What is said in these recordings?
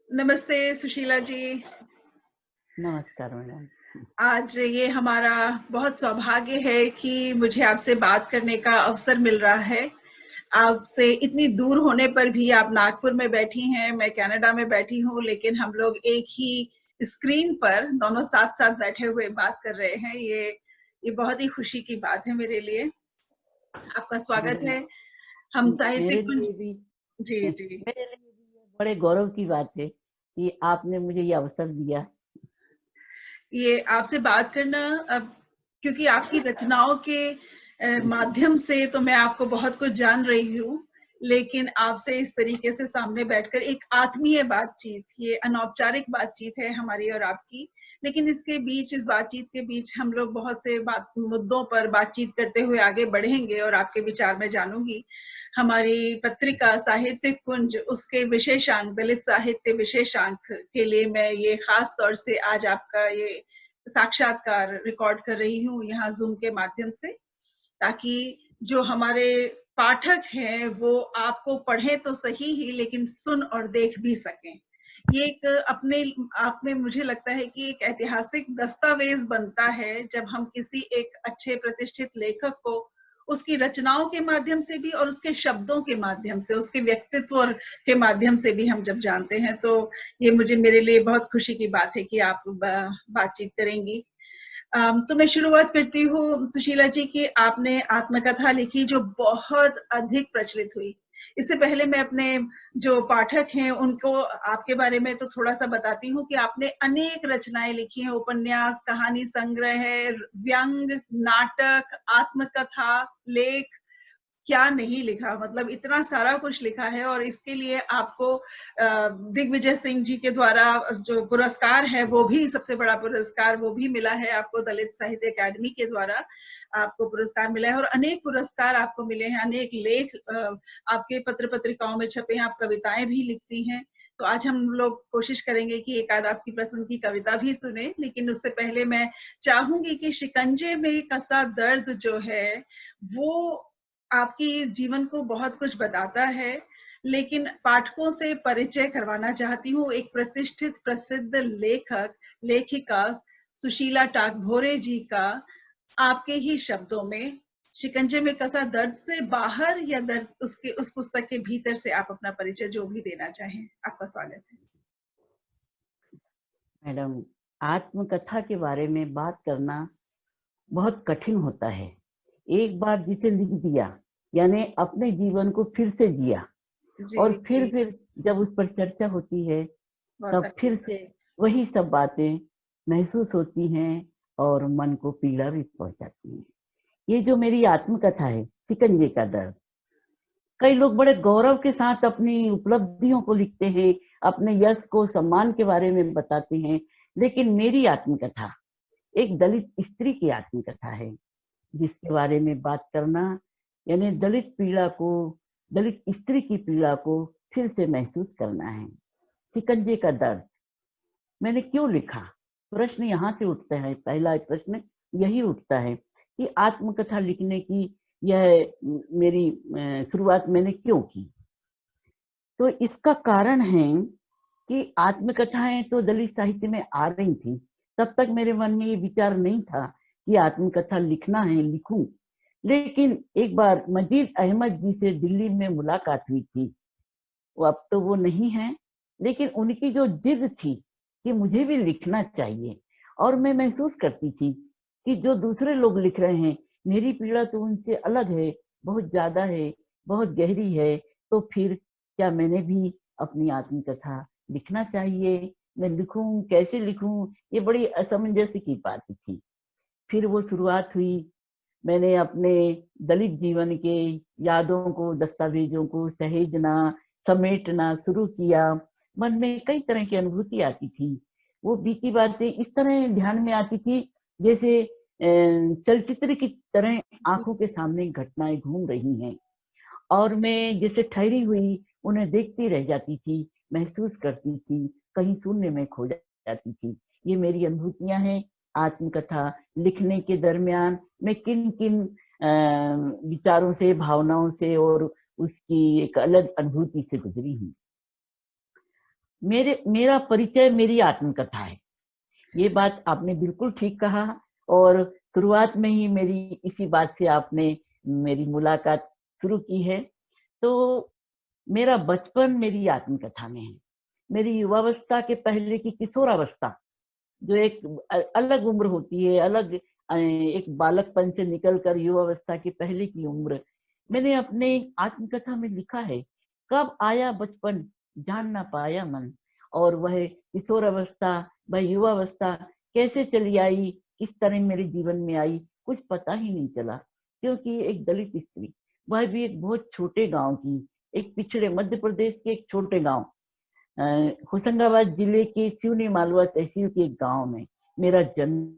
नमस्ते सुशीला जी। नमस्कार मैडम। आज ये हमारा बहुत सौभाग्य है कि मुझे आपसे बात करने का अवसर मिल रहा है। आपसे इतनी दूर होने पर भी आप नागपुर में बैठी हैं, मैं कनाडा में बैठी हूँ, लेकिन हम लोग एक ही स्क्रीन पर दोनों साथ-साथ बैठे हुए बात कर रहे हैं। ये बहुत ही खुशी की बात है मेरे लिए। आपका स्वागत मैडम, है। हम मेरे साहित्यिक कुंज। लिए भी जी, जी। मेरे लिए भी ये बड़े गौरव की बात है कि आपने मुझे ये अवसर दिया। ये आपसे बात करना अब, क्योंकि आपकी रचनाओं के माध्यम से तो मैं आपको बहुत कुछ जान रही हूँ, लेकिन आपसे इस तरीके से सामने बैठकर एक आत्मीय बातचीत, ये अनौपचारिक बातचीत है हमारी और आपकी। लेकिन इस बातचीत के बीच हम लोग बहुत से मुद्दों पर बातचीत करते हुए आगे बढ़ेंगे और आपके विचार में जानूंगी। हमारी पत्रिका साहित्यिक कुंज, उसके विशेषांक, दलित साहित्य विशेषांक के लिए मैं ये खास तौर से आज आपका ये साक्षात्कार रिकॉर्ड कर रही हूँ यहाँ जूम के माध्यम से, ताकि जो हमारे पाठक हैं वो आपको पढ़े तो सही ही, लेकिन सुन और देख भी सकें। ये एक अपने आप में मुझे लगता है कि एक ऐतिहासिक दस्तावेज बनता है जब हम किसी एक अच्छे प्रतिष्ठित लेखक को उसकी रचनाओं के माध्यम से भी और उसके शब्दों के माध्यम से, उसके व्यक्तित्व और के माध्यम से भी हम जब जानते हैं, तो ये मेरे लिए बहुत खुशी की बात है कि आप बातचीत करेंगी। तो मैं शुरुआत करती हूँ सुशीला जी कि आपने आत्मकथा लिखी जो बहुत अधिक प्रचलित हुई। इससे पहले मैं अपने जो पाठक हैं उनको आपके बारे में तो थोड़ा सा बताती हूँ कि आपने अनेक रचनाएं लिखी हैं, उपन्यास, कहानी संग्रह, व्यंग, नाटक, आत्मकथा, लेख, क्या नहीं लिखा, मतलब इतना सारा कुछ लिखा है। और इसके लिए आपको दिग्विजय सिंह जी के द्वारा जो पुरस्कार है, वो भी सबसे बड़ा पुरस्कार वो भी मिला है आपको, दलित साहित्य अकादमी के द्वारा आपको पुरस्कार मिला है। और अनेक पुरस्कार आपको मिले हैं, अनेक लेख आपके पत्र पत्रिकाओं में छपे हैं, आप कविताएं भी लिखती हैं। तो आज हम लोग कोशिश करेंगे कि एक आध आपकी पसंद की कविता भी सुने, लेकिन उससे पहले मैं चाहूंगी कि शिकंजे में कसा दर्द जो है वो आपकी जीवन को बहुत कुछ बताता है, लेकिन पाठकों से परिचय करवाना चाहती हूँ एक प्रतिष्ठित प्रसिद्ध लेखक लेखिका सुशीला टागभोरे जी का, आपके ही शब्दों में। शिकंजे में कसा दर्द से बाहर या दर्द उसके उस पुस्तक के भीतर से आप अपना परिचय जो भी देना चाहें, आपका स्वागत है। मैडम, आत्मकथा के बारे में बात करना बहुत कठिन होता है। एक बार जिसे लिख दिया यानी अपने जीवन को फिर से जिया, जी, और जी। फिर जब उस पर चर्चा होती है बहुत तब अच्छी फिर बात। से वही सब बातें महसूस होती हैं और मन को पीड़ा भी पहुंचाती हैं। ये जो मेरी आत्मकथा है शिकंजे का दर्द, कई लोग बड़े गौरव के साथ अपनी उपलब्धियों को लिखते हैं, अपने यश को, सम्मान के बारे में बताते हैं, लेकिन मेरी आत्मकथा एक दलित स्त्री की आत्मकथा है, जिसके बारे में बात करना यानी दलित पीड़ा को, दलित स्त्री की पीड़ा को फिर से महसूस करना है। शिकंजे का दर्द मैंने क्यों लिखा? प्रश्न यहाँ से उठता है, पहला प्रश्न यही उठता है कि आत्मकथा लिखने की यह मेरी शुरुआत मैंने क्यों की। तो इसका कारण है कि आत्मकथाएं तो दलित साहित्य में आ रही थी, तब तक मेरे मन में ये विचार नहीं था कि आत्मकथा लिखना है, लिखूं। लेकिन एक बार मजीद अहमद जी से दिल्ली में मुलाकात हुई थी। वो अब तो वो नहीं है, लेकिन उनकी जो जिद थी कि मुझे भी लिखना चाहिए, और मैं महसूस करती थी कि जो दूसरे लोग लिख रहे हैं, मेरी पीड़ा तो उनसे अलग है, बहुत ज्यादा है, बहुत गहरी है। तो फिर क्या मैंने भी अपनी आत्मकथा लिखना चाहिए? मैं लिखूं, कैसे लिखूं? ये बड़ी असमंजस की बात थी। फिर वो शुरुआत हुई। मैंने अपने दलित जीवन के यादों को, दस्तावेजों को सहेजना, समेटना शुरू किया। मन में कई तरह की अनुभूति आती थी। वो बीती बातें इस तरह ध्यान में आती थी जैसे चलचित्र की तरह आंखों के सामने घटनाएं घूम रही हैं, और मैं जैसे ठहरी हुई उन्हें देखती रह जाती थी, महसूस करती थी, कहीं शून्य में खो जाती थी। ये मेरी अनुभूतियां हैं। आत्मकथा लिखने के दरमियान मैं किन किन विचारों से, भावनाओं से और उसकी एक अलग अनुभूति से गुजरी हूँ। मेरा परिचय मेरी आत्मकथा है। ये बात आपने बिल्कुल ठीक कहा। और शुरुआत में ही मेरी इसी बात से आपने मेरी मुलाकात शुरू की है। तो मेरा बचपन मेरी आत्मकथा में है। मेरी युवावस्था के पहले की किशोरावस्था, जो एक अलग उम्र होती है, अलग एक बालकपन से निकलकर युवावस्था की पहले की उम्र, मैंने अपने आत्मकथा में लिखा है। कब आया बचपन जान ना पाया मन, और वह किशोर अवस्था, वह युवावस्था कैसे चली आई, किस तरह मेरे जीवन में आई, कुछ पता ही नहीं चला। क्योंकि एक दलित स्त्री, वह भी एक बहुत छोटे गांव की, एक पिछड़े मध्य प्रदेश के एक छोटे गांव, होशंगाबाद जिले के सिवनी मालवा तहसील के एक गांव में मेरा जन्म।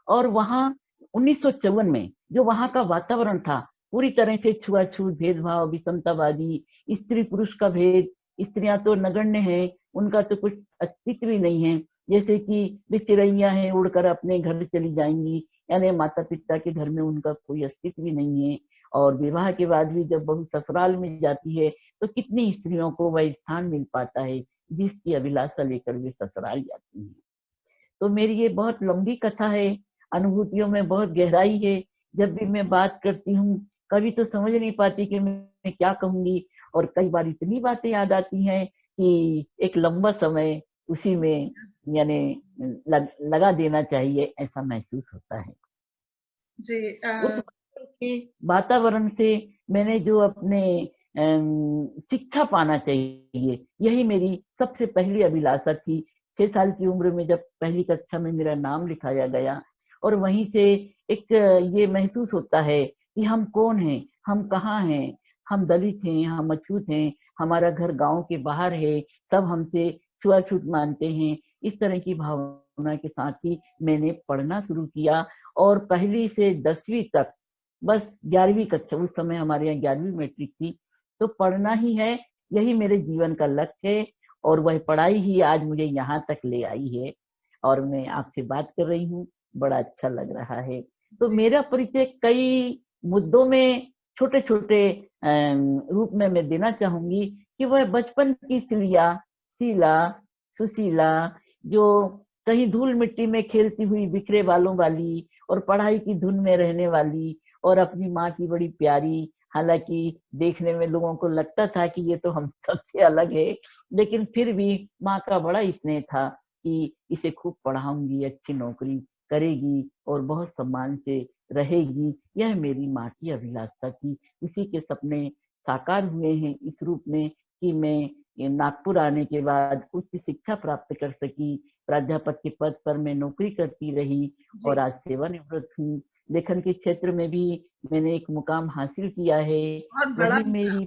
और वहां 1954 में जो वहां का वातावरण था, पूरी तरह से छुआछूत, भेदभाव, विषमतावादी, स्त्री पुरुष का भेद, स्त्रियां तो नगण्य हैं, उनका तो कुछ अस्तित्व ही नहीं है, जैसे कि वे चिड़ैया हैं, उड़कर अपने घर चली जाएंगी, यानी माता पिता के घर में उनका कोई अस्तित्व ही नहीं है। और विवाह के बाद भी जब बहू ससुराल में जाती है तो कितनी स्त्रियों को वह स्थान मिल पाता है जिसकी अभिलाषा लेकर वे ससुराल जाती हैं। तो मेरी ये बहुत लंबी कथा है, अनुभूतियों में बहुत गहराई है। जब भी मैं बात करती हूँ, कभी तो समझ नहीं पाती कि मैं क्या कहूंगी, और कई बार इतनी बातें याद आती हैं कि एक लंबा समय उसी में यानी लगा देना चाहिए, ऐसा महसूस होता है। जी उस के वातावरण से मैंने जो अपने शिक्षा पाना चाहिए, यही मेरी सबसे पहली अभिलाषा थी। 6 साल की उम्र में जब पहली कक्षा में मेरा नाम लिखाया गया, और वहीं से एक ये महसूस होता है कि हम कौन हैं, हम कहाँ हैं, हम दलित हैं, हम अछूत हैं, हमारा घर गांव के बाहर है, सब हमसे छुआछूत मानते हैं। इस तरह की भावना के साथ ही मैंने पढ़ना शुरू किया, और पहली से 10वीं तक, बस 11वीं कक्षा, उस समय हमारे यहाँ 11वीं मैट्रिक थी, तो पढ़ना ही है, यही मेरे जीवन का लक्ष्य है। और वह पढ़ाई ही आज मुझे यहाँ तक ले आई है, और मैं आपसे बात कर रही हूँ, बड़ा अच्छा लग रहा है। तो जी मेरा परिचय कई मुद्दों में छोटे छोटे रूप में मैं देना चाहूंगी कि वह बचपन की शीला, सुशीला, जो कहीं धूल मिट्टी में खेलती हुई बिखरे बालों वाली, और पढ़ाई की धुन में रहने वाली, और अपनी माँ की बड़ी प्यारी, हालांकि देखने में लोगों को लगता था कि ये तो हम सबसे अलग है, लेकिन फिर भी माँ का बड़ा स्नेह था कि इसे खूब पढ़ाऊंगी, अच्छी नौकरी करेगी और बहुत सम्मान से रहेगी। यह मेरी माँ की अभिलाषा थी। उसी के सपने साकार हुए हैं इस रूप में कि मैं नागपुर आने के बाद उच्च शिक्षा प्राप्त कर सकी, प्राध्यापक के पद पर मैं नौकरी करती रही, और जी आज सेवानिवृत्त हूँ। लेखन के क्षेत्र में भी मैंने एक मुकाम हासिल किया है, बहुत बड़ा। वही मेरी।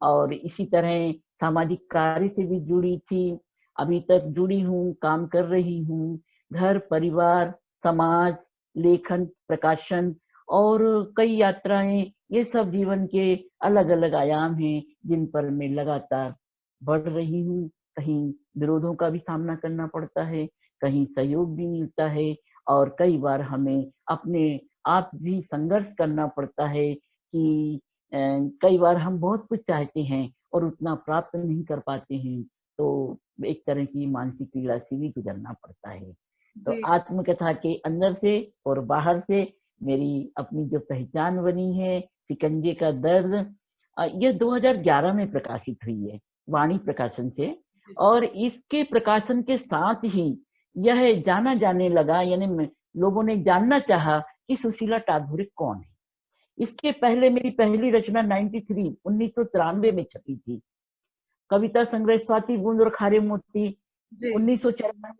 और इसी तरह सामाजिक कार्य से भी जुड़ी थी, अभी तक जुड़ी हूँ, काम कर रही हूँ। घर परिवार समाज, लेखन प्रकाशन और कई यात्राएं, ये सब जीवन के अलग अलग आयाम हैं जिन पर मैं लगातार बढ़ रही हूँ। कहीं विरोधों का भी सामना करना पड़ता है, कहीं सहयोग भी मिलता है, और कई बार हमें अपने आप भी संघर्ष करना पड़ता है कि कई बार हम बहुत कुछ चाहते हैं और उतना प्राप्त नहीं कर पाते हैं, तो एक तरह की मानसिक पीड़ा से भी गुजरना पड़ता है। तो जी आत्मकथा के अंदर से और बाहर से मेरी अपनी जो पहचान बनी है, शिकंजे का दर्द, ये 2011 में प्रकाशित हुई है वाणी प्रकाशन से। और इसके प्रकाशन के साथ ही यह जाना जाने लगा, यानी लोगों ने जानना चाहा कि सुशीला टागोरे कौन है। इसके पहले मेरी पहली रचना 1993 में छपी थी, कविता संग्रह स्वाति बूंद और खारे मोती। जी 1994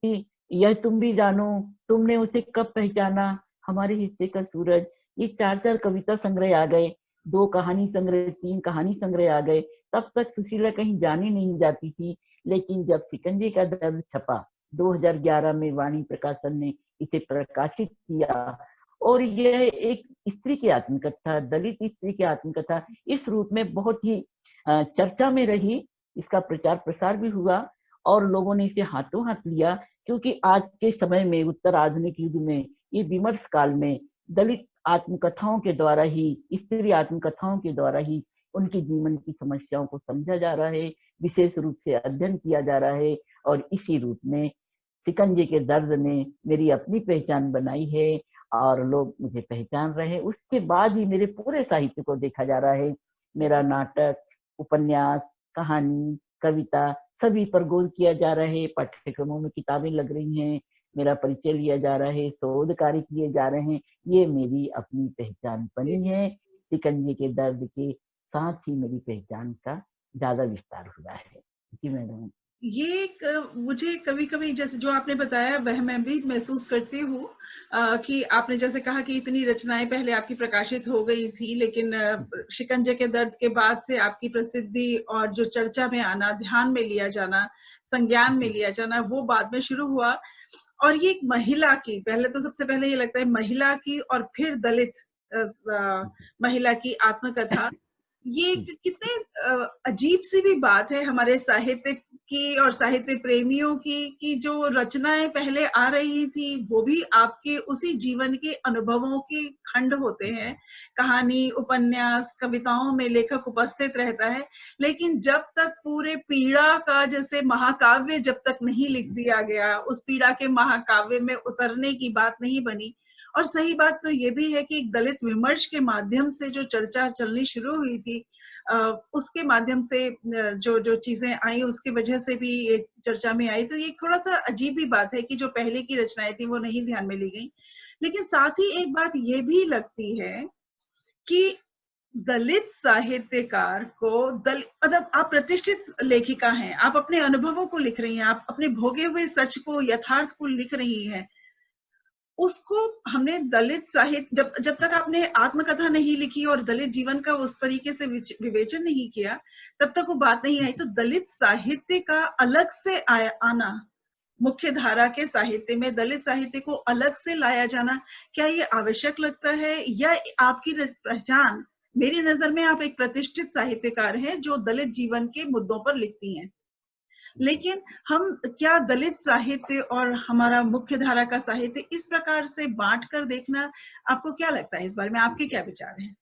में यह तुम भी जानो, तुमने उसे कब पहचाना, हमारे हिस्से का सूरज। ये 4 कविता संग्रह आ गए, 2 कहानी संग्रह, 3 कहानी संग्रह आ गए। तब तक सुशीला कहीं जानी नहीं जाती थी, लेकिन जब शिकंजे का दर्द छपा 2011 में, वाणी प्रकाशन ने इसे प्रकाशित किया, और यह एक स्त्री की आत्मकथा, दलित स्त्री की आत्मकथा इस रूप में बहुत ही चर्चा में रही। इसका प्रचार प्रसार भी हुआ और लोगों ने इसे हाथों हाथ लिया, क्योंकि आज के समय में, उत्तर आधुनिक युग में, ये विमर्श काल में दलित आत्मकथाओं के द्वारा ही, स्त्री आत्मकथाओं के द्वारा ही उनके जीवन की समस्याओं को समझा जा रहा है, विशेष रूप से अध्ययन किया जा रहा है। और इसी रूप में शिकंजे के दर्द ने मेरी अपनी पहचान बनाई है और लोग मुझे पहचान रहे हैं। उसके बाद ही मेरे पूरे साहित्य को देखा जा रहा है। मेरा नाटक, उपन्यास, कहानी, कविता सभी पर गौर किया जा रहा है। पाठ्यक्रमों में किताबें लग रही हैं, मेरा परिचय लिया जा रहा है, शोध कार्य किए जा रहे हैं। ये मेरी अपनी पहचान बनी है। शिकंजे के दर्द के साथ ही मेरी पहचान का ज्यादा विस्तार हुआ है। जी मैडम। ये मुझे कभी-कभी जैसे जो आपने बताया वह मैं भी महसूस करती हूँ कि आपने जैसे कहा कि इतनी रचनाएं पहले आपकी प्रकाशित हो गई थी, लेकिन शिकंजे के दर्द के बाद से आपकी प्रसिद्धि और जो चर्चा में आना, ध्यान में लिया जाना, संज्ञान में लिया जाना, वो बाद में शुरू हुआ। और ये एक महिला की, पहले तो सबसे पहले ये लगता है महिला की, और फिर दलित महिला की आत्मकथा। ये कितने अजीब सी भी बात है हमारे साहित्य की और साहित्य प्रेमियों की, कि जो रचनाएं पहले आ रही थी वो भी आपके उसी जीवन के अनुभवों के खंड होते हैं। कहानी, उपन्यास, कविताओं में लेखक उपस्थित रहता है, लेकिन जब तक पूरे पीड़ा का जैसे महाकाव्य जब तक नहीं लिख दिया गया, उस पीड़ा के महाकाव्य में उतरने की बात नहीं बनी। और सही बात तो ये भी है कि एक दलित विमर्श के माध्यम से जो चर्चा चलनी शुरू हुई थी, उसके माध्यम से जो जो चीजें आई उसकी वजह से भी ये चर्चा में आई। तो ये थोड़ा सा अजीब भी बात है कि जो पहले की रचनाएं थी वो नहीं ध्यान में ली गई। लेकिन साथ ही एक बात ये भी लगती है कि दलित साहित्यकार को मतलब आप प्रतिष्ठित लेखिका हैं, आप अपने अनुभवों को लिख रही हैं, आप अपने भोगे हुए सच को, यथार्थ को लिख रही हैं। उसको हमने दलित साहित्य, जब तक आपने आत्मकथा नहीं लिखी और दलित जीवन का उस तरीके से विवेचन नहीं किया, तब तक वो बात नहीं आई। तो दलित साहित्य का अलग से आना, मुख्य धारा के साहित्य में दलित साहित्य को अलग से लाया जाना, क्या ये आवश्यक लगता है, या आपकी पहचान? मेरी नजर में आप एक प्रतिष्ठित साहित्यकार हैं जो दलित जीवन के मुद्दों पर लिखती हैं, लेकिन हम क्या दलित साहित्य और हमारा मुख्य धारा का साहित्य इस प्रकार से बांट कर देखना, आपको क्या लगता है? इस बारे में आपके क्या विचार हैं?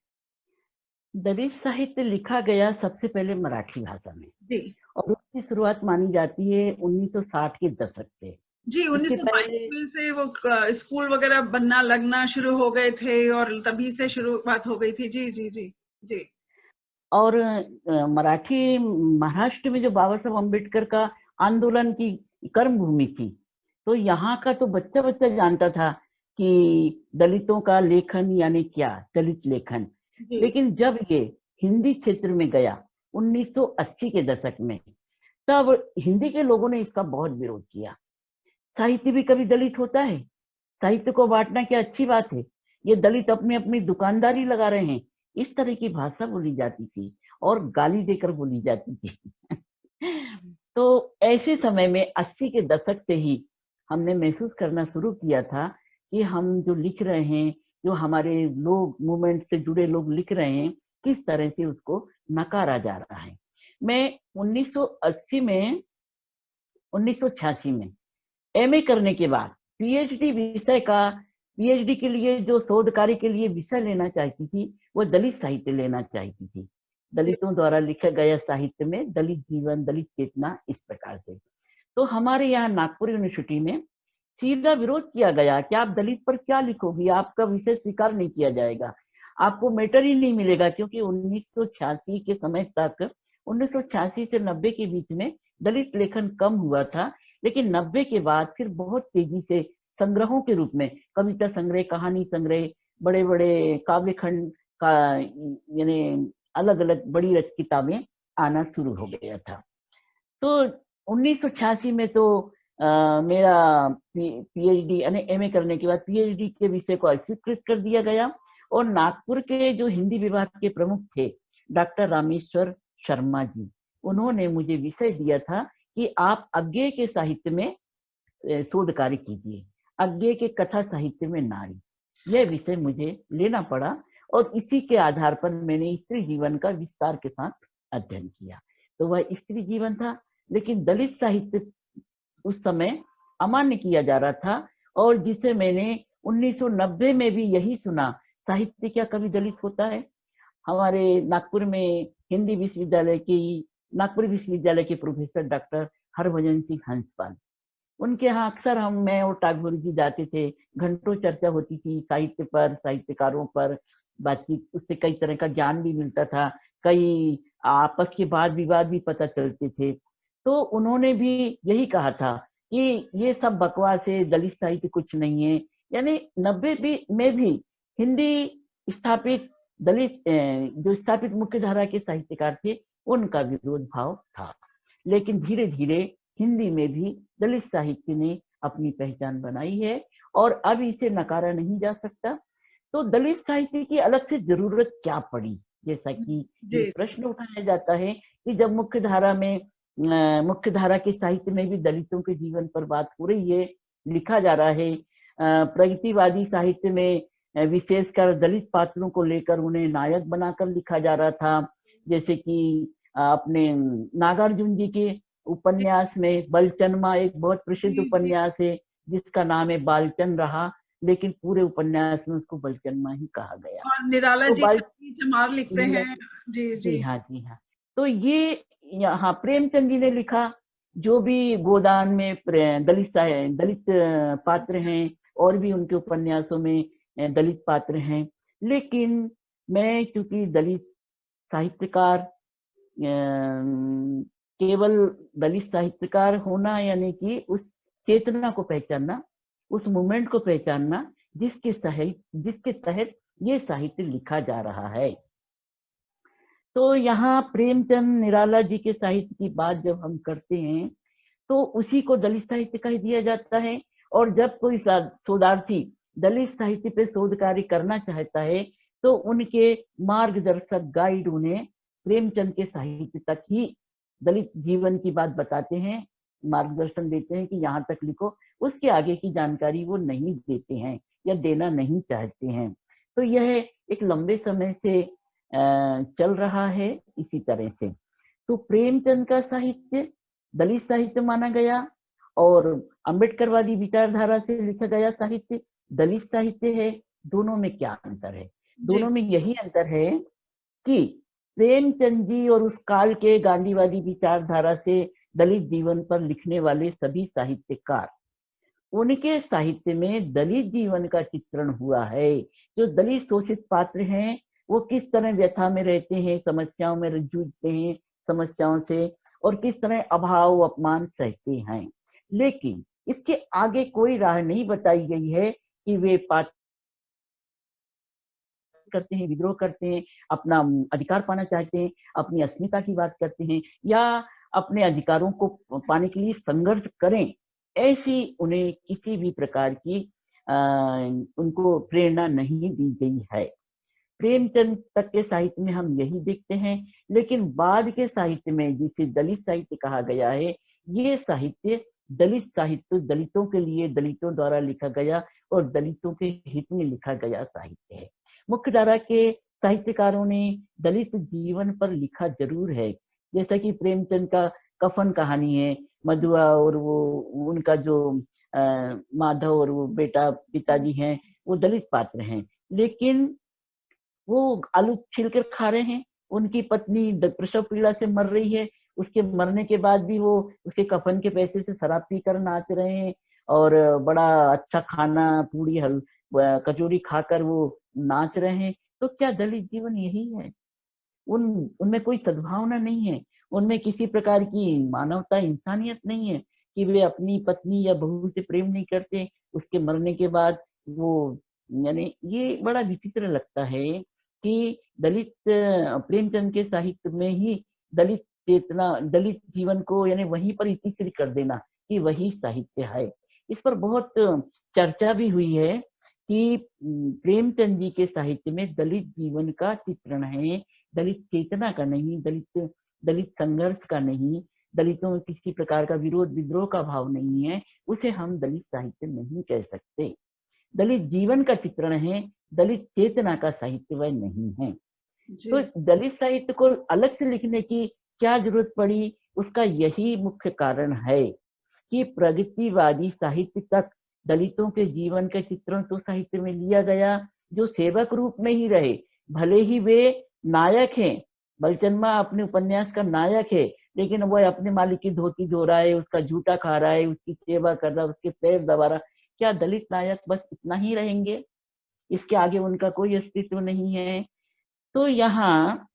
दलित साहित्य लिखा गया सबसे पहले मराठी भाषा में, जी और उसकी शुरुआत मानी जाती है 1960 के दशक से। जी, इसके 1922 पहले में से वो स्कूल वगैरह बनना लगना शुरू हो गए थे और तभी से शुरुआत हो गई थी। जी जी जी जी और मराठी महाराष्ट्र में जो बाबा साहब अम्बेडकर का आंदोलन की कर्म भूमि थी, तो यहाँ का तो बच्चा बच्चा जानता था कि दलितों का लेखन यानी क्या, दलित लेखन। जी लेकिन जब ये हिंदी क्षेत्र में गया 1980 के दशक में, तब हिंदी के लोगों ने इसका बहुत विरोध किया। साहित्य भी कभी दलित होता है? साहित्य को बांटना क्या अच्छी बात है? ये दलित अपनी अपनी दुकानदारी लगा रहे हैं। इस तरह की भाषा बोली जाती थी और गाली देकर बोली जाती थी। तो ऐसे समय में 80 के दशक से ही हमने महसूस करना शुरू किया था कि हम जो लिख रहे हैं, जो हमारे लोग मूवमेंट से जुड़े लोग लिख रहे हैं, किस तरह से उसको नकारा जा रहा है। मैं 1986 में एमए करने के बाद पीएचडी के लिए जो शोध कार्य के लिए विषय लेना चाहती थी, वो दलित साहित्य लेना चाहती थी। दलितों द्वारा लिखा गया साहित्य में दलित जीवन, दलित चेतना, इस प्रकार से। तो हमारे यहाँ नागपुर यूनिवर्सिटी में सीधा विरोध किया गया कि आप दलित पर क्या लिखोगी, आपका विषय स्वीकार नहीं किया जाएगा, आपको मैटर ही नहीं मिलेगा। क्योंकि 1986 के समय तक, 1986 से 90 के बीच में दलित लेखन कम हुआ था, लेकिन 90 के बाद फिर बहुत तेजी से संग्रहों के रूप में कविता संग्रह, कहानी संग्रह, बड़े बड़े काव्य खंड का यानी अलग अलग बड़ी किताबें आना शुरू हो गया था। तो 1986 में तो मेरा पीएचडी यानी एमए करने के बाद पीएचडी के विषय को अस्वीकृत कर दिया गया, और नागपुर के जो हिंदी विभाग के प्रमुख थे डॉक्टर रामेश्वर शर्मा जी, उन्होंने मुझे विषय दिया था कि आप अज्ञेय के साहित्य में शोध कार्य कीजिए, अज्ञेय के कथा साहित्य में नारी। यह विषय मुझे लेना पड़ा और इसी के आधार पर मैंने स्त्री जीवन का विस्तार के साथ अध्ययन किया। तो वह स्त्री जीवन था, लेकिन दलित साहित्य उस समय अमान्य किया जा रहा था, और जिसे मैंने 1990 में भी यही सुना, साहित्य क्या कभी दलित होता है? हमारे नागपुर में हिंदी विश्वविद्यालय की, नागपुर विश्वविद्यालय के प्रोफेसर डॉक्टर हरभजन सिंह हंसपाल। उनके यहाँ अक्सर मैं और टागोर जी जाते थे, घंटों चर्चा होती थी साहित्य पर, साहित्यकारों पर बातचीत, उससे कई तरह का ज्ञान भी मिलता था, कई आपस के वाद विवाद भी पता चलते थे। तो उन्होंने भी यही कहा था कि ये सब बकवास है, दलित साहित्य कुछ नहीं है। यानी 90 में भी हिंदी स्थापित दलित जो स्थापित मुख्य धारा के साहित्यकार थे, उनका विरोध भाव था। लेकिन धीरे धीरे हिंदी में भी दलित साहित्य ने अपनी पहचान बनाई है और अब इसे नकारा नहीं जा सकता। तो दलित साहित्य की अलग से जरूरत क्या पड़ी, जैसा कि ये प्रश्न उठाया जाता है कि जब मुख्य धारा के साहित्य में भी दलितों के जीवन पर बात हो रही है, लिखा जा रहा है, प्रगतिवादी साहित्य में विशेषकर दलित पात्रों को लेकर उन्हें नायक बनाकर लिखा जा रहा था। जैसे कि अपने नागार्जुन जी के उपन्यास में बलचनमा एक बहुत प्रसिद्ध उपन्यास है जिसका नाम है बालचन रहा, लेकिन पूरे उपन्यास में उसको बलचनमा ही कहा गया। और निराला तो जी चमार लिखते हैं। जी हाँ, जी हाँ। तो ये यहाँ प्रेमचंद जी ने लिखा, जो भी गोदान में दलित पात्र हैं, और भी उनके उपन्यासों में दलित पात्र हैं। लेकिन मैं चूंकि दलित साहित्यकार, केवल दलित साहित्यकार होना यानी कि उस चेतना को पहचानना, उस मूवमेंट को पहचानना जिसके तहत ये साहित्य लिखा जा रहा है। तो यहाँ प्रेमचंद निराला जी के साहित्य की बात जब हम करते हैं तो उसी को दलित साहित्य कह दिया जाता है। और जब कोई शोधार्थी दलित साहित्य पे शोध कार्य करना चाहता है तो उनके मार्गदर्शक गाइड उन्हें प्रेमचंद के साहित्य तक ही दलित जीवन की बात बताते हैं, मार्गदर्शन देते हैं कि यहाँ तक लिखो, उसके आगे की जानकारी वो नहीं देते हैं या देना नहीं चाहते हैं। तो यह एक लंबे समय से चल रहा है इसी तरह से। तो प्रेमचंद का साहित्य दलित साहित्य माना गया और अम्बेडकरवादी विचारधारा से लिखा गया साहित्य दलित साहित्य है। दोनों में क्या अंतर है? दोनों में यही अंतर है कि प्रेमचंद जी और उस काल के गांधीवादी विचारधारा से दलित जीवन पर लिखने वाले सभी साहित्यकार, उनके साहित्य में दलित जीवन का चित्रण हुआ है। जो दलित शोषित पात्र हैं वो किस तरह व्यथा में रहते हैं, समस्याओं में जूझते हैं समस्याओं से, और किस तरह अभाव अपमान सहते हैं। लेकिन इसके आगे कोई राह नहीं बताई गई है कि वे पात्र करते हैं, विद्रोह करते हैं, अपना अधिकार पाना चाहते हैं, अपनी अस्मिता की बात करते हैं, या अपने अधिकारों को पाने के लिए संघर्ष करें, ऐसी उन्हें किसी भी प्रकार की उनको प्रेरणा नहीं दी गई है। प्रेमचंद तक के साहित्य में हम यही देखते हैं। लेकिन बाद के साहित्य में जिसे दलित साहित्य कहा गया है, ये साहित्य दलित साहित्य दलितों के लिए, दलितों द्वारा लिखा गया और दलितों के हित में लिखा गया साहित्य है। मुख्य धारा के साहित्यकारों ने दलित जीवन पर लिखा जरूर है, जैसा कि प्रेमचंद का कफन कहानी है, मधुआ और वो उनका जो माधव और वो बेटा पिताजी हैं वो दलित पात्र हैं, लेकिन वो आलू छिलकर खा रहे हैं, उनकी पत्नी प्रसव पीड़ा से मर रही है, उसके मरने के बाद भी वो उसके कफन के पैसे से शराब पीकर नाच रहे हैं और बड़ा अच्छा खाना पूरी कचौरी खाकर वो नाच रहे हैं। तो क्या दलित जीवन यही है? उनमें कोई सद्भावना नहीं है, उनमें किसी प्रकार की मानवता, इंसानियत नहीं है कि वे अपनी पत्नी या बहू से प्रेम नहीं करते, उसके मरने के बाद वो, यानी ये बड़ा विचित्र लगता है कि दलित प्रेमचंद के साहित्य में ही दलित चेतना, दलित जीवन को यानी वहीं पर इतिश्री कर देना कि वही साहित्य है। इस पर बहुत चर्चा भी हुई है कि प्रेमचंद जी के साहित्य में दलित जीवन का चित्रण है, दलित चेतना का नहीं, दलित संघर्ष का नहीं, दलितों में किसी प्रकार का विरोध विद्रोह का भाव नहीं है, उसे हम दलित साहित्य नहीं कह सकते। दलित जीवन का चित्रण है, दलित चेतना का साहित्य वह नहीं है। तो दलित साहित्य को अलग से लिखने की क्या जरूरत पड़ी? उसका यही मुख्य कारण है कि प्रगतिवादी साहित्य तक दलितों के जीवन के चित्रण तो साहित्य में लिया गया जो सेवक रूप में ही रहे, भले ही वे नायक हैं, बलचन्मा अपने उपन्यास का नायक है, लेकिन वह अपने मालिक की धोती धो रहा है, उसका जूता खा रहा है, उसकी सेवा कर रहा है, उसके पैर दबा रहा। क्या दलित नायक बस इतना ही रहेंगे? इसके आगे उनका कोई अस्तित्व नहीं है। तो यहाँ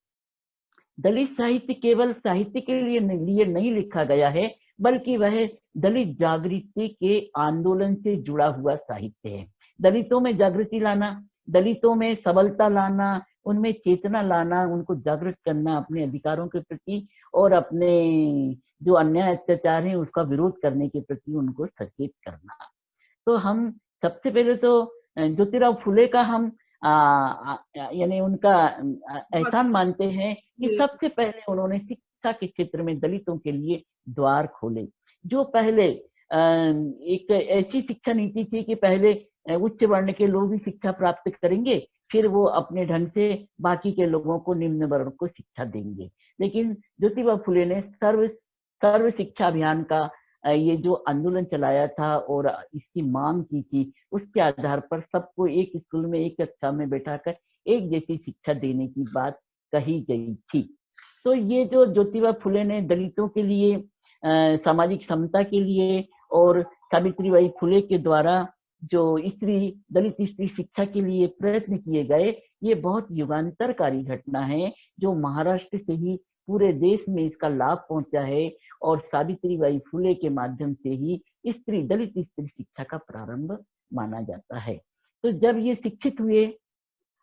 दलित साहित्य केवल साहित्य के लिए नहीं लिखा गया है, बल्कि वह दलित जागृति के आंदोलन से जुड़ा हुआ साहित्य है। दलितों में जागृति लाना, दलितों में सबलता लाना, उनमें चेतना लाना, उनको जागृत करना अपने अधिकारों के प्रति और अपने जो अन्याय अत्याचार है उसका विरोध करने के प्रति उनको सचेत करना। तो हम सबसे पहले तो ज्योतिराव फुले का हम यानी उनका एहसान मानते हैं कि सबसे पहले उन्होंने शिक्षा के क्षेत्र में दलितों के लिए द्वार खोले। जो पहले एक ऐसी शिक्षा नीति थी कि पहले उच्च वर्ण के लोग ही शिक्षा प्राप्त करेंगे, फिर वो अपने ढंग से बाकी के लोगों को, निम्न वर्ण को शिक्षा देंगे। लेकिन ज्योतिबा फुले ने सर्व शिक्षा अभियान का ये जो आंदोलन चलाया था और इसकी मांग की थी, उसके आधार पर सबको एक स्कूल में एक कक्षा में बैठाकर एक जैसी शिक्षा देने की बात कही गई थी। तो ये जो ज्योतिबा फुले ने दलितों के लिए, सामाजिक समता के लिए और सावित्रीबाई फुले के द्वारा जो दलित स्त्री शिक्षा के लिए प्रयत्न किए गए, ये बहुत युगांतरकारी घटना है जो महाराष्ट्र से ही पूरे देश में इसका लाभ पहुंचा है और सावित्रीबाई फुले के माध्यम से ही दलित स्त्री शिक्षा का प्रारंभ माना जाता है। तो जब ये शिक्षित हुए,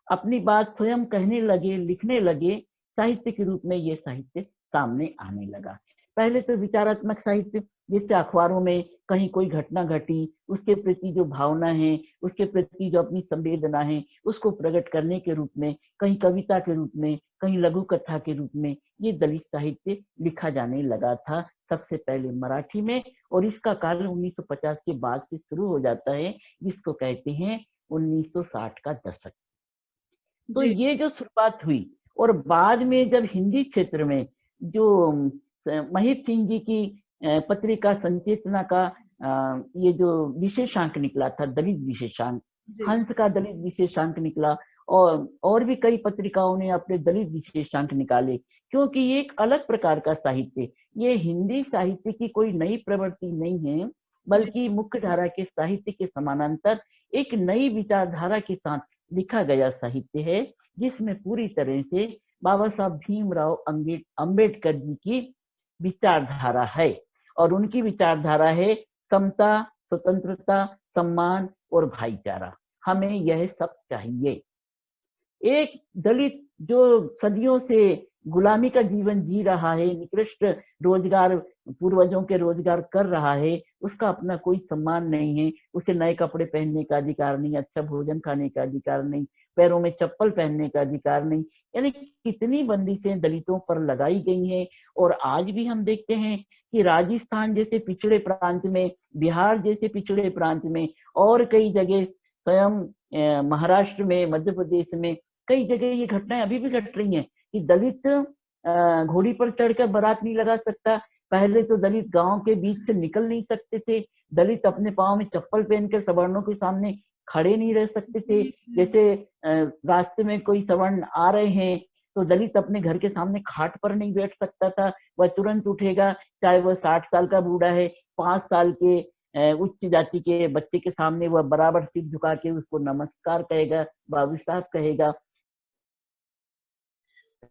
अपनी बात स्वयं कहने लगे, लिखने लगे, साहित्य के रूप में ये साहित्य सामने आने लगा। पहले तो विचारात्मक साहित्य, जिससे अखबारों में कहीं कोई घटना घटी, उसके प्रति जो भावना है, उसके प्रति जो अपनी संवेदना है, उसको प्रकट करने के रूप में, कहीं कविता के रूप में, कहीं लघु कथा के रूप में ये दलित साहित्य लिखा जाने लगा था, सबसे पहले मराठी में। और इसका काल 1950 के बाद से शुरू हो जाता है, जिसको कहते हैं 1960 का दशक। तो ये जो शुरुआत हुई, और बाद में जब हिंदी क्षेत्र में जो महित सिंह जी की पत्रिका संचेतना का ये जो विशेषांक निकला था, दलित विशेषांक, हंस का दलित विशेषांक निकला, और भी कई पत्रिकाओं ने अपने दलित विशेषांक निकाले, क्योंकि ये एक अलग प्रकार का साहित्य, ये हिंदी साहित्य की कोई नई प्रवृत्ति नहीं है, बल्कि मुख्य धारा के साहित्य के समानांतर एक नई विचारधारा के साथ लिखा गया साहित्य है, जिसमें पूरी तरह से बाबा साहब भीमराव अंबेडकर जी की विचारधारा है। और उनकी विचारधारा है समता, स्वतंत्रता, सम्मान और भाईचारा। हमें यह सब चाहिए। एक दलित जो सदियों से गुलामी का जीवन जी रहा है, निकृष्ट रोजगार, पूर्वजों के रोजगार कर रहा है, उसका अपना कोई सम्मान नहीं है, उसे नए कपड़े पहनने का अधिकार नहीं, अच्छा भोजन खाने का अधिकार नहीं, पैरों में चप्पल पहनने का अधिकार नहीं। यानी कितनी बंदिशें दलितों पर लगाई गई हैं। और आज भी हम देखते हैं कि राजस्थान जैसे पिछड़े प्रांत में, बिहार जैसे पिछड़े प्रांत में, और कई जगह स्वयं महाराष्ट्र में, मध्य प्रदेश में कई जगह ये घटनाएं अभी भी घट रही हैं कि दलित घोड़ी पर चढ़कर बारात नहीं लगा सकता। पहले तो दलित गांव के बीच से निकल नहीं सकते थे, दलित अपने पाँव में चप्पल पहनकर सवर्णों के सामने खड़े नहीं रह सकते थे। जैसे रास्ते में कोई सवर्ण आ रहे हैं तो दलित अपने घर के सामने खाट पर नहीं बैठ सकता था, वह तुरंत उठेगा, चाहे वह 60 साल का बूढ़ा है, 5 साल के उच्च जाति के बच्चे के सामने वह बराबर सिर झुका के उसको नमस्कार कहेगा, बाबू साहब कहेगा।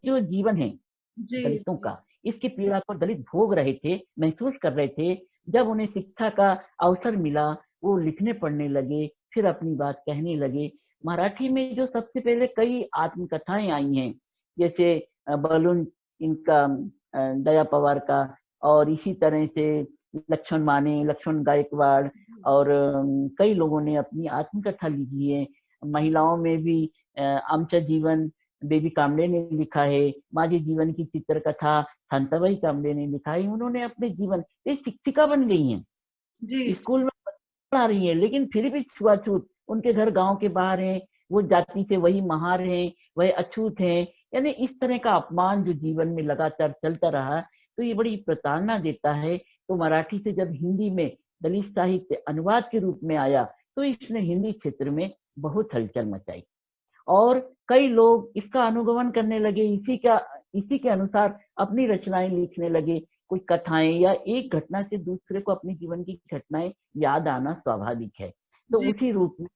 जो जीवन है दलितों का, इसकी पीड़ा को दलित भोग रहे थे, महसूस कर रहे थे। जब उन्हें शिक्षा का अवसर मिला, वो लिखने पढ़ने लगे, फिर अपनी बात कहने लगे। मराठी में जो सबसे पहले कई आत्मकथाएं आई हैं, जैसे बलून इनका, दया पवार का, और इसी तरह से लक्ष्मण माने, लक्ष्मण गायकवाड़, और कई लोगों ने अपनी आत्मकथा लिखी है। महिलाओं में भी आमचा जीवन बेबी कांबळे ने लिखा है, माझे जीवन की चित्रकथा शांताबाई कांबळे ने लिखा है। उन्होंने अपने जीवन, ये शिक्षिका बन गई हैं, स्कूल में पढ़ा रही है, लेकिन फिर भी छुआछूत, उनके घर गांव के बाहर है, वो जाति से वही महार है, वही अछूत है। यानी इस तरह का अपमान जो जीवन में लगातार चलता रहा, तो ये बड़ी प्रताड़ना देता है। तो मराठी से जब हिंदी में दलित साहित्य अनुवाद के रूप में आया, तो इसने हिंदी क्षेत्र में बहुत हलचल मचाई और कई लोग इसका अनुगमन करने लगे, इसी के अनुसार अपनी रचनाएं लिखने लगे। कोई कथाएं या एक घटना से दूसरे को अपने जीवन की घटनाएं याद आना स्वाभाविक है, तो जी, उसी रूप में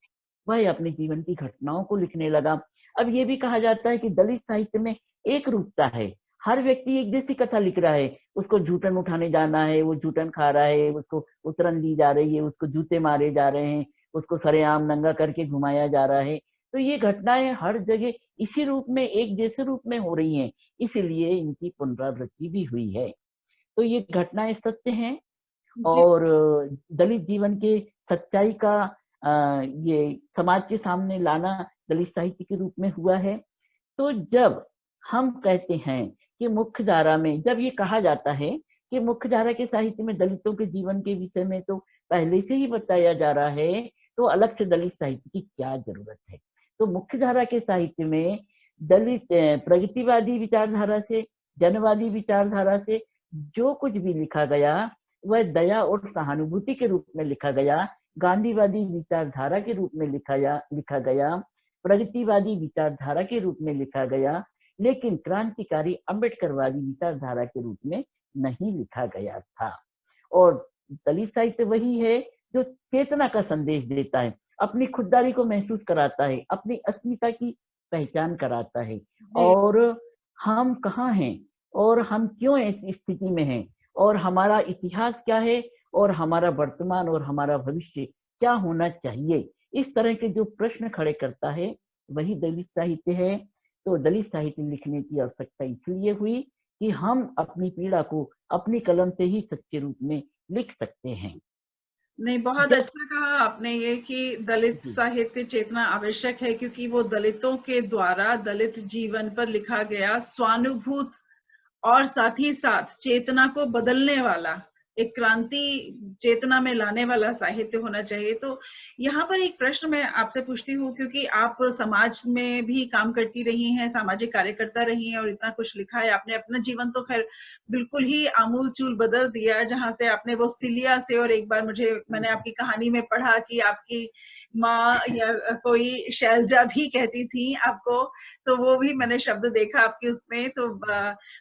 वह अपने जीवन की घटनाओं को लिखने लगा। अब ये भी कहा जाता है कि दलित साहित्य में एक रूपता है, हर व्यक्ति एक जैसी कथा लिख रहा है। उसको जूठन उठाने जाना है, वो जूठन खा रहा है, उसको उतरन दी जा रही है, उसको जूते मारे जा रहे हैं, उसको सरेआम नंगा करके घुमाया जा रहा है। तो ये घटनाएं हर जगह इसी रूप में, एक जैसे रूप में हो रही हैं, इसीलिए इनकी पुनरावृत्ति भी हुई है। तो ये घटनाएं सत्य हैं जी, और दलित जीवन के सच्चाई का ये समाज के सामने लाना दलित साहित्य के रूप में हुआ है। तो जब हम कहते हैं कि मुख्य धारा में, जब ये कहा जाता है कि मुख्य धारा के साहित्य में दलितों के जीवन के विषय में तो पहले से ही बताया जा रहा है, तो अलग से दलित साहित्य की क्या जरूरत है। तो मुख्य धारा के साहित्य में दलित प्रगतिवादी विचारधारा से, जनवादी विचारधारा से जो कुछ भी लिखा गया वह दया और सहानुभूति के रूप में लिखा गया, गांधीवादी विचारधारा के रूप में लिखा गया, प्रगतिवादी विचारधारा के रूप में लिखा गया, लेकिन क्रांतिकारी अम्बेडकरवादी विचारधारा के रूप में नहीं लिखा गया था। और दलित साहित्य वही है जो चेतना का संदेश देता है, अपनी खुददारी को महसूस कराता है, अपनी अस्मिता की पहचान कराता है, जी। और हम कहाँ हैं और हम क्यों ऐसी स्थिति में हैं और हमारा इतिहास क्या है और हमारा वर्तमान और हमारा भविष्य क्या होना चाहिए, इस तरह के जो प्रश्न खड़े करता है वही दलित साहित्य है। तो दलित साहित्य लिखने की आवश्यकता इसलिए हुई कि हम अपनी पीड़ा को अपनी कलम से ही सच्चे रूप में लिख सकते हैं। नहीं, बहुत जब अच्छा कहा आपने ये कि दलित जी, साहित्य चेतना आवश्यक है, क्योंकि वो दलितों के द्वारा दलित जीवन पर लिखा गया स्वानुभूत और साथ ही साथ चेतना को बदलने वाला, एक क्रांति चेतना में लाने वाला साहित्य होना चाहिए। तो यहाँ पर एक प्रश्न मैं आपसे पूछती हूँ, क्योंकि आप समाज में भी काम करती रही हैं, सामाजिक कार्यकर्ता रही हैं और इतना कुछ लिखा है आपने। अपना जीवन तो खैर बिल्कुल ही आमूल चूल बदल दिया, जहाँ से आपने वो सिलिया से, और एक बार मैंने आपकी कहानी में पढ़ा कि आपकी माँ या कोई शैलजा भी कहती थी आपको, तो वो भी मैंने शब्द देखा आपके उसमें। तो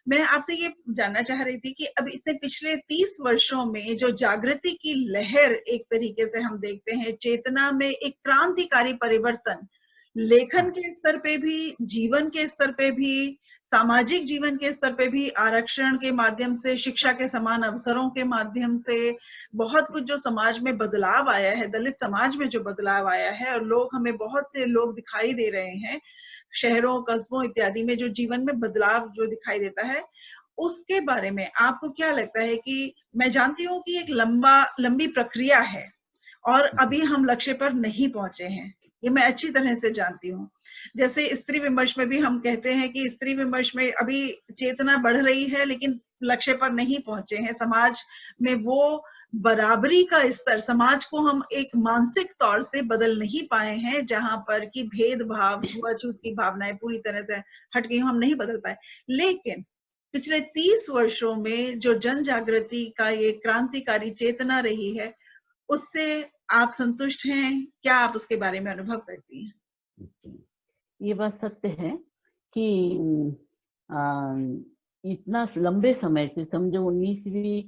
मैं आपसे ये जानना चाह रही थी कि अब इतने पिछले 30 वर्षों में जो जागृति की लहर एक तरीके से हम देखते हैं, चेतना में एक क्रांतिकारी परिवर्तन, लेखन हाँ, के स्तर पे भी, जीवन के स्तर पे भी, सामाजिक जीवन के स्तर पे भी, आरक्षण के माध्यम से, शिक्षा के समान अवसरों के माध्यम से बहुत कुछ जो समाज में बदलाव आया है, दलित समाज में जो बदलाव आया है, और हमें बहुत से लोग दिखाई दे रहे हैं शहरों, कस्बों इत्यादि में, जो जीवन में बदलाव जो दिखाई देता है, उसके बारे में आपको क्या लगता है? कि मैं जानती हूँ कि एक लंबी प्रक्रिया है और जी, अभी हम लक्ष्य पर नहीं पहुंचे हैं, ये मैं अच्छी तरह से जानती हूँ। जैसे स्त्री विमर्श में भी हम कहते हैं कि स्त्री विमर्श में अभी चेतना बढ़ रही है, लेकिन लक्ष्य पर नहीं पहुंचे हैं। समाज में वो बराबरी का स्तर, समाज को हम एक मानसिक तौर से बदल नहीं पाए हैं, जहां पर कि भेदभाव, छुआछूत की भावनाएं पूरी तरह से हट गई, हम नहीं बदल पाए। लेकिन पिछले 30 वर्षों में जो जन जागृति का ये क्रांतिकारी चेतना रही है, उससे आप संतुष्ट हैं? क्या आप उसके बारे में अनुभव करती हैं? जी। ये बात सत्य है कि आ, इतना लंबे समय से, समझो 19वीं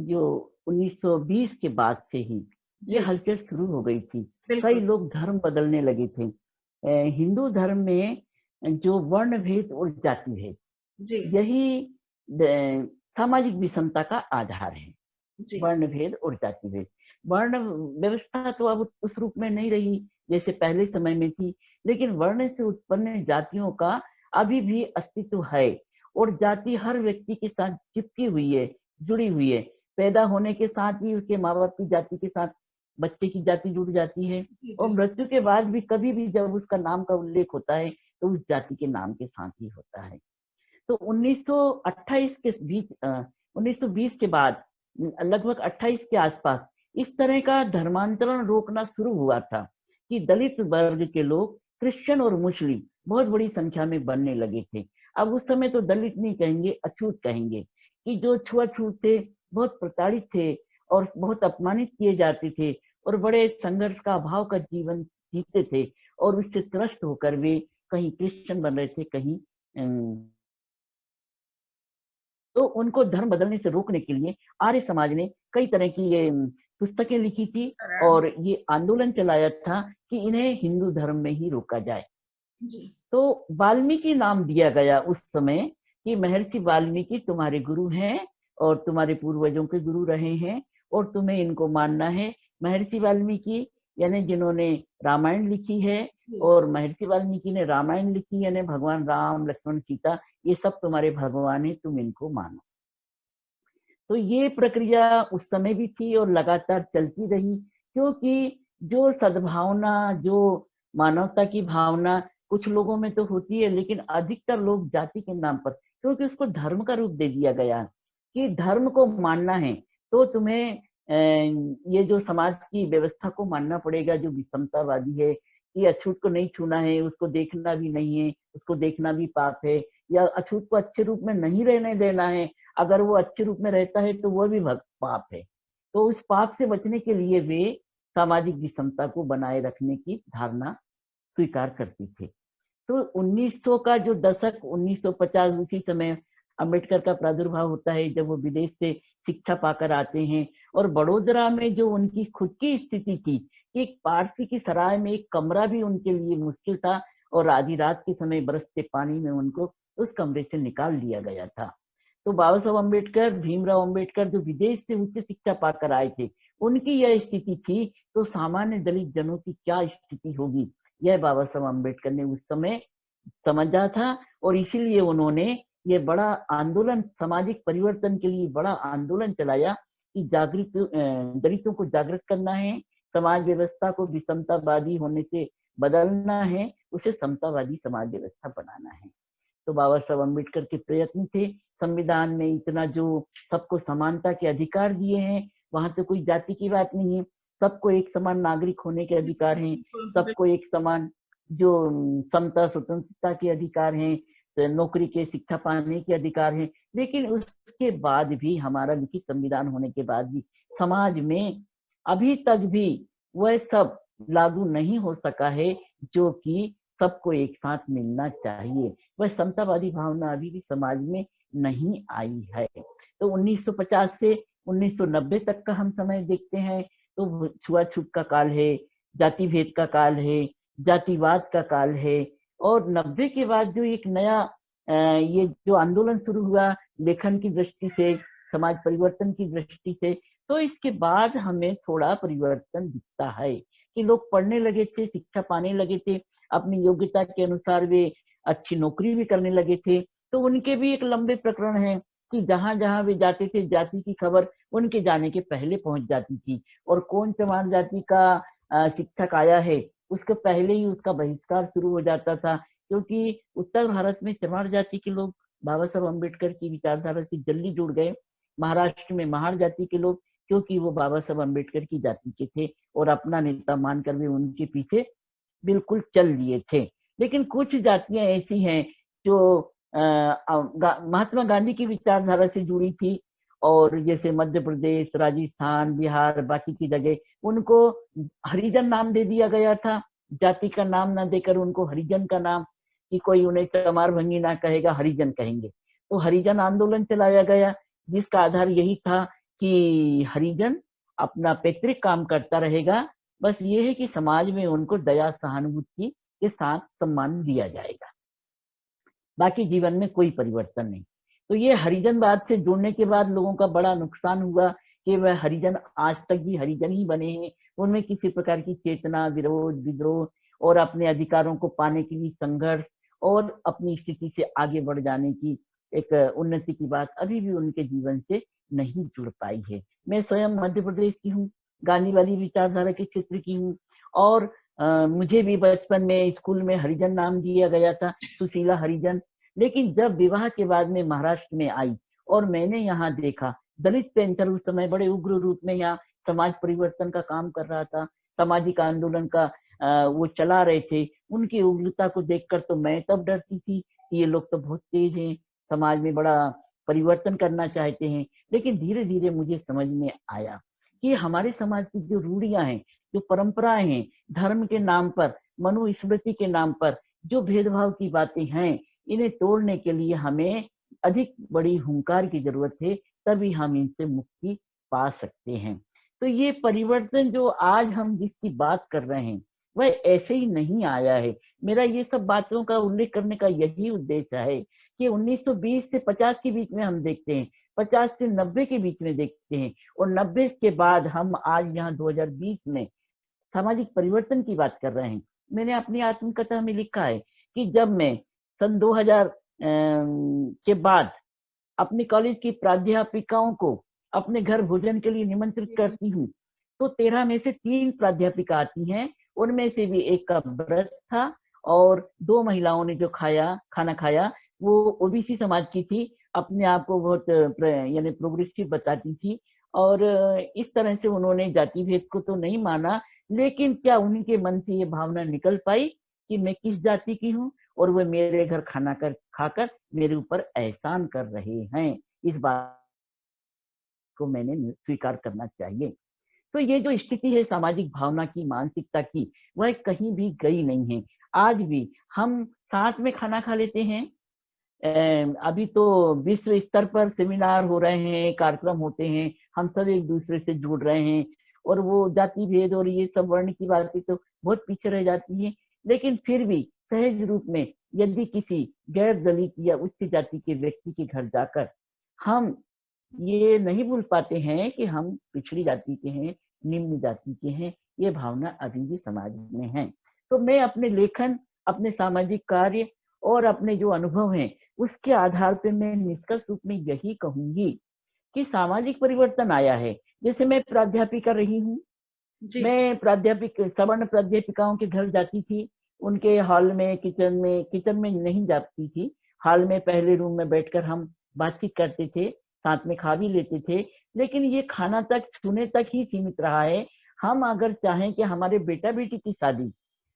जो 1920 के बाद से ही ये जी, हलचल शुरू हो गई थी। कई बिल्कुल। लोग धर्म बदलने लगे थे। हिंदू धर्म में जो वर्ण भेद और जाति भेद, जी, यही सामाजिक विषमता का आधार है। जी, वर्ण भेद और जाति भेद, वर्ण व्यवस्था तो अब उस रूप में नहीं रही जैसे पहले समय में थी, लेकिन वर्ण से उत्पन्न जातियों का अभी भी अस्तित्व है, और जाति हर व्यक्ति के साथ चिपकी हुई है, जुड़ी हुई है। पैदा होने के साथ ही उसके माँ बाप की जाति के साथ बच्चे की जाति जुड़ जाती है, जी, और जी, मृत्यु के बाद भी कभी भी जब उसका नाम का उल्लेख होता है तो उस जाति के नाम के साथ ही होता है। तो 1928 के बीच 1920 के बाद लगभग 28 के आसपास इस तरह का धर्मांतरण रोकना शुरू हुआ था कि दलित वर्ग के लोग क्रिश्चियन और मुस्लिम बहुत बड़ी संख्या में बनने लगे थे। अब उस समय तो दलित नहीं कहेंगे, अछूत कहेंगे, कि जो छुआछूत थे, बहुत प्रताड़ित थे और बहुत अपमानित किए जाते थे और बड़े संघर्ष का अभाव का जीवन जीते थे, और उससे त्रस्त होकर वे कहीं क्रिश्चियन बन रहे थे, कहीं तो उनको धर्म बदलने से रोकने के लिए आर्य समाज ने कई तरह की ये पुस्तकें लिखी थी और ये आंदोलन चलाया था कि इन्हें हिंदू धर्म में ही रोका जाए। जी। तो वाल्मीकि नाम दिया गया उस समय कि महर्षि वाल्मीकि तुम्हारे गुरु हैं और तुम्हारे पूर्वजों के गुरु रहे हैं और तुम्हें इनको मानना है। महर्षि वाल्मीकि यानी जिन्होंने रामायण लिखी है, और महर्षि वाल्मीकि ने रामायण लिखी यानी भगवान राम लक्ष्मण सीता ये सब तुम्हारे भगवान है, तुम इनको मानो। तो ये प्रक्रिया उस समय भी थी और लगातार चलती रही, क्योंकि जो सद्भावना, जो मानवता की भावना कुछ लोगों में तो होती है, लेकिन अधिकतर लोग जाति के नाम पर, क्योंकि उसको धर्म का रूप दे दिया गया कि धर्म को मानना है तो तुम्हें ये जो समाज की व्यवस्था को मानना पड़ेगा जो विषमतावादी है, कि अछूत को नहीं छूना है, उसको देखना भी नहीं है, उसको देखना भी पाप है, या अछूत को अच्छे रूप में नहीं रहने देना है, अगर वो अच्छे रूप में रहता है तो वह भी पाप है। तो उस पाप से बचने के लिए वे सामाजिक विषमता को बनाए रखने की धारणा स्वीकार करती थी। तो 1900 का जो दशक 1950 उसी समय अम्बेडकर का प्रादुर्भाव होता है, जब वो विदेश से शिक्षा पाकर आते हैं और बड़ोदरा में जो उनकी खुद की स्थिति थी, एक पारसी की सराय में एक कमरा भी उनके लिए मुश्किल था और आधी रात के समय बरसते पानी में उनको उस कमरे से निकाल दिया गया था। तो बाबा साहब अम्बेडकर, भीमराव अम्बेडकर जो विदेश से उच्च शिक्षा पाकर आए थे, उनकी यह स्थिति थी, तो सामान्य दलित जनों की क्या स्थिति होगी, यह बाबा साहब अम्बेडकर ने उस समय समझा था और इसीलिए उन्होंने ये बड़ा आंदोलन, सामाजिक परिवर्तन के लिए बड़ा आंदोलन चलाया कि दलितों को जागृत करना है, समाज व्यवस्था को विषमतावादी होने से बदलना है, उसे समतावादी समाज व्यवस्था बनाना है। तो बाबा साहब अम्बेडकर के प्रयत्न थे। संविधान में इतना जो सबको समानता के अधिकार दिए हैं, वहां तो कोई जाति की बात नहीं है, सबको एक समान नागरिक होने के अधिकार हैं, सबको एक समान जो समता स्वतंत्रता के अधिकार हैं, नौकरी के शिक्षा पाने के अधिकार हैं। लेकिन उसके बाद भी, हमारा लिखित संविधान होने के बाद भी समाज में अभी तक भी वह सब लागू नहीं हो सका है जो कि सबको एक साथ मिलना चाहिए। वह समतावादी भावना अभी भी समाज में नहीं आई है। तो 1950 से 1990 तक का हम समय देखते हैं तो छुआछूत का काल है, जाति भेद का काल है, जातिवाद का काल है। और 90 के बाद जो एक नया ये जो आंदोलन शुरू हुआ लेखन की दृष्टि से, समाज परिवर्तन की दृष्टि से, तो इसके बाद हमें थोड़ा परिवर्तन दिखता है कि लोग पढ़ने लगे थे, शिक्षा पाने लगे थे, अपनी योग्यता के अनुसार वे अच्छी नौकरी भी करने लगे थे। तो उनके भी एक लंबे प्रकरण हैं कि जहां जहां वे जाते थे जाति की खबर उनके जाने के पहले पहुंच जाती थी, और कौन चमार जाति का शिक्षक आया है उसके पहले ही उसका बहिष्कार शुरू हो जाता था, क्योंकि उत्तर भारत में चमार जाति के लोग बाबा साहब अम्बेडकर की विचारधारा से जल्दी जुड़ गए। महाराष्ट्र में महार जाति के लोग, क्योंकि वो बाबा साहब अम्बेडकर की जाति के थे और अपना नेता मानकर वे उनके पीछे बिल्कुल चल लिए थे। लेकिन कुछ जातियां ऐसी हैं जो महात्मा गांधी की विचारधारा से जुड़ी थी, और जैसे मध्य प्रदेश, राजस्थान, बिहार, बाकी की जगह उनको हरिजन नाम दे दिया गया था, जाति का नाम ना देकर उनको हरिजन का नाम, कि कोई उन्हें चमार भंगी ना कहेगा, हरिजन कहेंगे। तो हरिजन आंदोलन चलाया गया जिसका आधार यही था कि हरिजन अपना पैतृक काम करता रहेगा, बस ये है कि समाज में उनको दया सहानुभूति के साथ सम्मान दिया जाएगा, बाकी जीवन में कोई परिवर्तन नहीं। तो ये हरिजनवाद से जुड़ने के बाद लोगों का बड़ा नुकसान हुआ कि वह हरिजन आज तक भी हरिजन ही बने हैं, उनमें किसी प्रकार की चेतना, विरोध, विद्रोह और अपने अधिकारों को पाने के लिए संघर्ष और अपनी स्थिति से आगे बढ़ जाने की एक उन्नति की बात अभी भी उनके जीवन से नहीं जुड़ पाई है। मैं स्वयं मध्य प्रदेश की हूँ, गांधी वाली विचारधारा के क्षेत्र की हूँ, और मुझे भी बचपन में स्कूल में हरिजन नाम दिया गया था, सुशीला हरिजन। लेकिन जब विवाह के बाद में महाराष्ट्र में आई और मैंने यहाँ देखा, दलित पेंटर उस समय बड़े उग्र रूप में यहाँ समाज परिवर्तन का काम कर रहा था, सामाजिक आंदोलन का वो चला रहे थे, उनकी उग्रता को देखकर तो मैं तब डरती थी कि ये लोग तो बहुत तेज हैं, समाज में बड़ा परिवर्तन करना चाहते हैं। लेकिन धीरे धीरे मुझे समझ में आया कि हमारे समाज की जो रूढ़ियां हैं, जो परंपराएं हैं, धर्म के नाम पर, मनुस्मृति के नाम पर जो भेदभाव की बातें हैं, इन्हें तोड़ने के लिए हमें अधिक बड़ी हुंकार की जरूरत है, तभी हम इनसे मुक्ति पा सकते हैं। तो ये परिवर्तन जो आज हम जिसकी बात कर रहे हैं वह ऐसे ही नहीं आया है। मेरा ये सब बातों का उल्लेख करने का यही उद्देश्य है कि 1920 से 50 के बीच में हम देखते हैं, 50 से 90 के बीच में देखते हैं, और 90 के बाद हम आज यहाँ 2020 में सामाजिक परिवर्तन की बात कर रहे हैं। मैंने अपनी आत्मकथा में लिखा है कि जब मैं सन 2000 के बाद अपनी कॉलेज की प्राध्यापिकाओं को अपने घर भोजन के लिए निमंत्रित करती हूँ, तो 13 में से 3 प्राध्यापिका आती हैं। उनमें से भी एक का व्रत था, और 2 महिलाओं ने जो खाना खाया वो ओबीसी समाज की थी, अपने आप को बहुत यानी प्रोग्रेसिव बताती थी, और इस तरह से उन्होंने जाति भेद को तो नहीं माना, लेकिन क्या उनके मन से ये भावना निकल पाई कि मैं किस जाति की हूँ, और वे मेरे घर खाकर मेरे ऊपर एहसान कर रहे हैं। इस बात को मैंने स्वीकार करना चाहिए। तो ये जो स्थिति है सामाजिक भावना की, मानसिकता की, वह कहीं भी गई नहीं है। आज भी हम साथ में खाना खा लेते हैं। अभी तो विश्व स्तर पर सेमिनार हो रहे हैं, कार्यक्रम होते हैं, हम सब एक दूसरे से जुड़ रहे हैं, और वो जाति भेद और ये सब वर्ण की बातें तो बहुत पीछे रह जाती है। लेकिन फिर भी सहज रूप में यदि किसी गैर दलित या उच्च जाति के व्यक्ति के घर जाकर हम ये नहीं भूल पाते हैं कि हम पिछड़ी जाति के हैं, निम्न जाति के हैं, ये भावना अभी भी समाज में है। तो मैं अपने लेखन, अपने सामाजिक कार्य और अपने जो अनुभव हैं उसके आधार पे मैं निष्कर्ष रूप में यही कहूंगी कि सामाजिक परिवर्तन आया है। जैसे मैं प्राध्यापिका रही हूँ, मैं सवर्ण प्राध्यापिकाओं के घर जाती थी, उनके हॉल में, किचन में नहीं जाती थी, हॉल में पहले रूम में बैठकर हम बातचीत करते थे, साथ में खा भी लेते थे। लेकिन ये खाना तक, छूने तक ही सीमित रहा है। हम अगर चाहें कि हमारे बेटा बेटी की शादी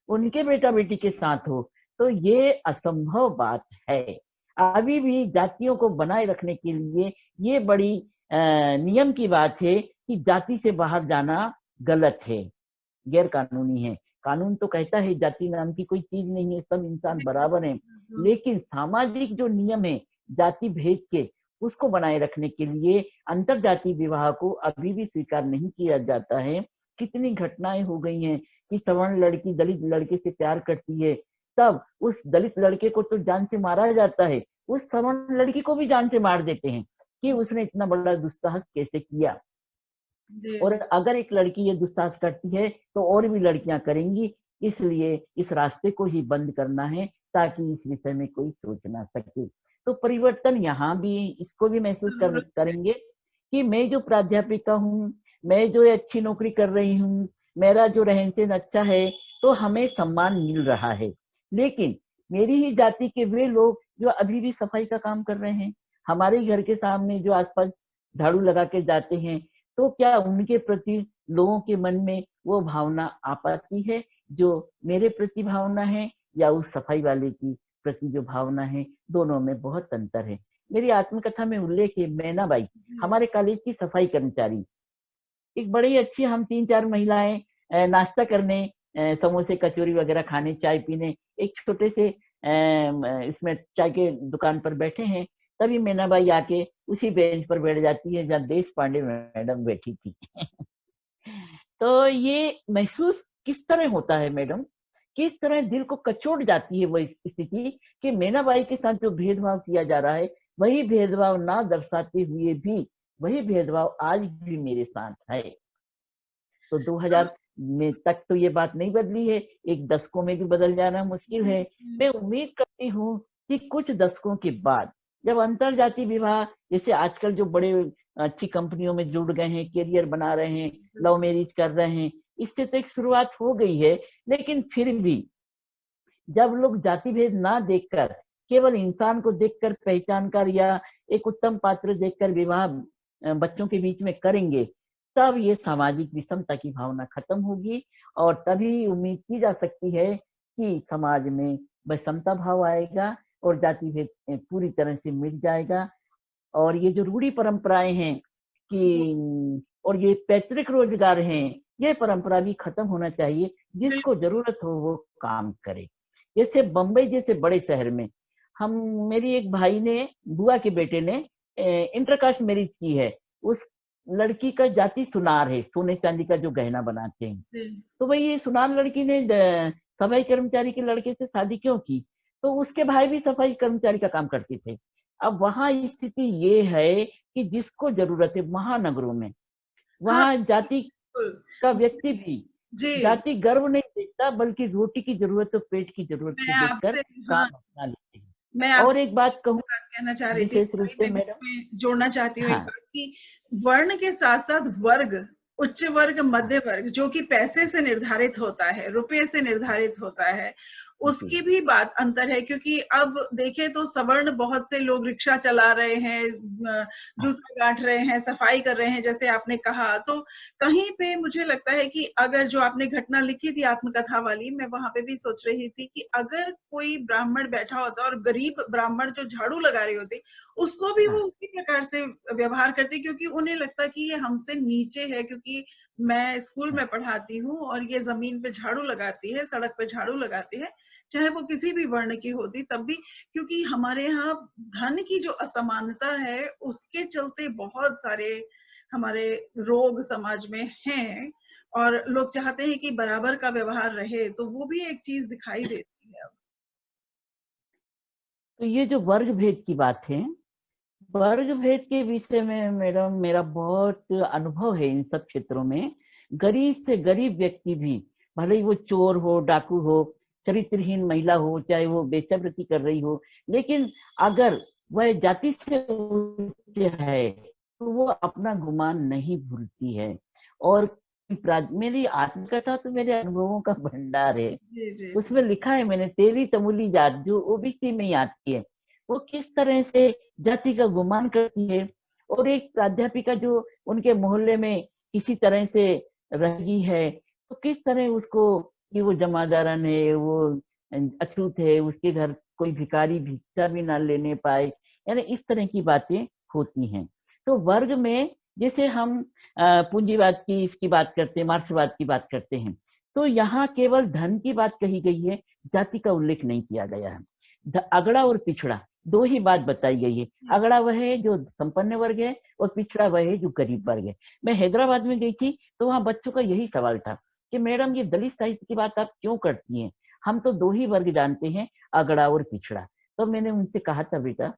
उनके बेटा बेटी के साथ हो, तो ये असंभव बात है। अभी भी जातियों को बनाए रखने के लिए ये बड़ी नियम की बात है कि जाति से बाहर जाना गलत है, गैर कानूनी है। कानून तो कहता है जाति नाम की कोई चीज नहीं है, सब इंसान बराबर हैं। लेकिन सामाजिक जो नियम है जाति भेद के, उसको बनाए रखने के लिए अंतर जाति विवाह को अभी भी स्वीकार नहीं किया जाता है। कितनी घटनाएं हो गई हैं कि सवर्ण लड़की दलित लड़के से प्यार करती है, तब उस दलित लड़के को तो जान से मारा जाता है, उस सवर्ण लड़की को भी जान से मार देते हैं कि उसने इतना बड़ा दुस्साहस कैसे किया। और अगर एक लड़की ये दुस्साहस करती है तो और भी लड़कियां करेंगी। इसलिए इस रास्ते को ही बंद करना है ताकि इस विषय में कोई सोच ना सके। तो परिवर्तन यहाँ भी इसको भी महसूस करेंगे कि मैं जो प्राध्यापिका हूँ, मैं जो अच्छी नौकरी कर रही हूँ, मेरा जो रहन सहन अच्छा है, तो हमें सम्मान मिल रहा है। लेकिन मेरी ही जाति के वे लोग जो अभी भी सफाई का काम कर रहे हैं, हमारे घर के सामने जो आसपास झाड़ू लगा के जाते हैं, तो क्या उनके प्रति लोगों के मन में वो भावना आ पाती है जो मेरे प्रति भावना है, या उस सफाई वाले की प्रति जो भावना है? दोनों में बहुत अंतर है। मेरी आत्मकथा में उल्लेख है, मैना बाई हमारे कॉलेज की सफाई कर्मचारी, एक बड़ी अच्छी, हम 3-4 महिलाएं नाश्ता करने, समोसे कचौरी वगैरह खाने, चाय पीने एक छोटे से इसमें चाय के दुकान पर बैठे हैं, तभी मैना बाई आके उसी बेंच पर बैठ जाती है जहाँ देश पांडे मैडम बैठी थी। तो ये महसूस किस तरह होता है मैडम, किस तरह दिल को कचोट जाती है वह स्थिति कि मैना बाई के साथ जो भेदभाव किया जा रहा है, वही भेदभाव ना दर्शाते हुए भी वही भेदभाव आज भी मेरे साथ है। तो 2000 में तक तो ये बात नहीं बदली है, एक दशकों में भी बदल जाना मुश्किल है। मैं उम्मीद करती हूँ कि कुछ दशकों के बाद जब अंतर जाति विवाह, जैसे आजकल जो बड़े अच्छी कंपनियों में जुड़ गए हैं, करियर बना रहे हैं, लव मैरिज कर रहे हैं, इससे तो एक शुरुआत हो गई है। लेकिन फिर भी जब लोग जाति भेद ना देखकर केवल इंसान को देखकर, पहचान कर, या एक उत्तम पात्र देखकर विवाह बच्चों के बीच में करेंगे, तब ये सामाजिक विषमता की भावना खत्म होगी, और तभी उम्मीद की जा सकती है कि समाज में विषमता भाव आएगा और जाति भेद पूरी तरह से मिट जाएगा। और ये जो रूढ़ी परंपराएं हैं कि और ये पैतृक रोजगार हैं, ये परंपरा भी खत्म होना चाहिए। जिसको जरूरत हो वो काम करे। जैसे बम्बई जैसे बड़े शहर में हम मेरी एक भाई ने, बुआ के बेटे ने इंटरकास्ट मैरिज की है। उस लड़की का जाति सुनार है, सोने चांदी का जो गहना बनाते हैं। तो भाई ये सुनार लड़की ने सफाई कर्मचारी के लड़के से शादी क्यों की? तो उसके भाई भी सफाई कर्मचारी का काम करते थे। अब वहां स्थिति ये है कि जिसको जरूरत है महानगरों में, हाँ, वहां जाति बिल्कुल। का व्यक्ति भी जी, जाति गर्व नहीं देखता, बल्कि रोटी की जरूरत और पेट की जरूरत को मैं देखकर आपसे, हाँ, काम अपना लेते हैं। मैं और आपसे एक बात कहूँ बात कहना चाह रही थी, विशेष रूप सॉरी, से मैं बीच मैडम। में जोड़ना चाहती हूँ एक हाँ बात कि वर्ण के साथ-साथ वर्ग, उच्च वर्ग, हाँ मध्य वर्ग, जो कि पैसे से निर्धारित होता है, रुपए से निर्धारित होता है, जी उसकी भी बात अंतर है, क्योंकि अब देखें तो सवर्ण बहुत से लोग रिक्शा चला रहे हैं, हाँ जूता गाँठ रहे हैं, सफाई कर रहे हैं, जैसे आपने कहा। तो कहीं पे मुझे लगता है कि अगर जो आपने घटना लिखी थी आत्मकथा वाली, मैं वहाँ पे भी सोच रही थी कि अगर कोई ब्राह्मण बैठा होता और गरीब ब्राह्मण जो झाड़ू लगा रहे होते, उसको भी वो हाँ उसी प्रकार से व्यवहार करते, क्योंकि उन्हें लगता कि ये हमसे नीचे है, क्योंकि मैं स्कूल हाँ में पढ़ाती हूँ और ये ज़मीन पे झाड़ू लगाती है, सड़क पे झाड़ू लगाती है, चाहे वो किसी भी वर्ण की होती तब भी, क्योंकि हमारे यहाँ धन की जो असमानता है, उसके चलते बहुत सारे हमारे रोग समाज में हैं और लोग चाहते हैं कि बराबर का व्यवहार रहे, तो वो भी एक चीज़ दिखाई देती है अब। तो ये जो वर्ग भेद की बात है, वर्ग भेद के विषय में मैडम मेरा बहुत अनुभव है इन सब क्षेत्रों में। गरीब से गरीब व्यक्ति भी, भले ही वो चोर हो, डाकू हो, चरित्रहीन महिला हो, चाहे वो वेश्यावृत्ति कर रही हो, लेकिन अगर वह जाति से उच्च है तो वो अपना गुमान नहीं भूलती है। और मेरी आत्मकथा तो मेरे अनुभवों का भंडार है। जी, जी, जी। उसमें लिखा है मैंने, तेरी तमुली जात जो ओबीसी में ही आती है, वो किस तरह से जाति का गुमान करती है। और एक प्राध्यापिका जो उनके मोहल्ले में किसी तरह से रही है, तो किस तरह उसको, कि वो जमादारन है, वो अछूत है, उसके घर कोई भिखारी भिक्षा भी ना लेने पाए, यानी इस तरह की बातें होती हैं। तो वर्ग में जैसे हम पूंजीवाद की इसकी बात करते हैं, मार्क्सवाद की बात करते हैं, तो यहाँ केवल धन की बात कही गई है, जाति का उल्लेख नहीं किया गया है। अगड़ा और पिछड़ा दो ही बात बताई गई है। जी, अगड़ा वह है जो संपन्न वर्ग है और पिछड़ा वह है जो गरीब वर्ग है। मैं हैदराबाद में गई थी तो वहां बच्चों का यही सवाल था कि मैडम ये दलित साहित्य की बात आप क्यों करती हैं, हम तो दो ही वर्ग जानते हैं, अगड़ा और पिछड़ा। तो मैंने उनसे कहा था बेटा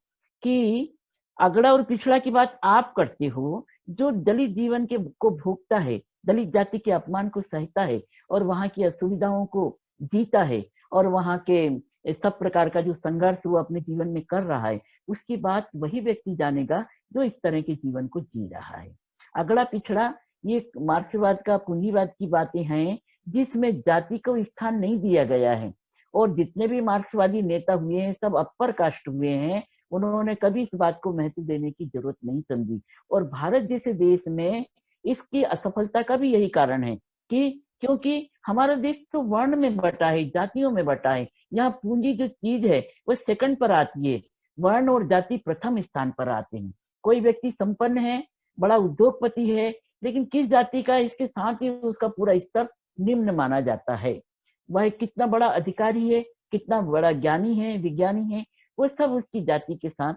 कि अगड़ा और पिछड़ा की बात आप करते हो, जो दलित जीवन के को भोगता है, दलित जाति के अपमान को सहता है और वहां की असुविधाओं को जीता है, और वहां के सब प्रकार का जो संघर्ष वो अपने जीवन में कर रहा है, उसकी बात वही व्यक्ति जानेगा जो इस तरह के जीवन को जी रहा है। अगला पिछड़ा ये मार्क्सवाद का, पूंजीवाद की बातें हैं, जिसमें जाति को स्थान नहीं दिया गया है। और जितने भी मार्क्सवादी नेता हुए हैं सब अपर कास्ट हुए हैं, उन्होंने कभी इस बात को महत्व देने की जरूरत नहीं समझी। और भारत जैसे देश में इसकी असफलता का भी यही कारण है कि क्योंकि हमारा देश तो वर्ण में बटा है, जातियों में बटा है। यहाँ पूंजी जो चीज है वो सेकंड पर आती है, वर्ण और जाति प्रथम स्थान पर आते हैं। कोई व्यक्ति संपन्न है, बड़ा उद्योगपति है, लेकिन किस जाति का, इसके साथ ही उसका पूरा स्तर निम्न माना जाता है। वह कितना बड़ा अधिकारी है, कितना बड़ा ज्ञानी है, विज्ञानी है, वो सब उसकी जाति के साथ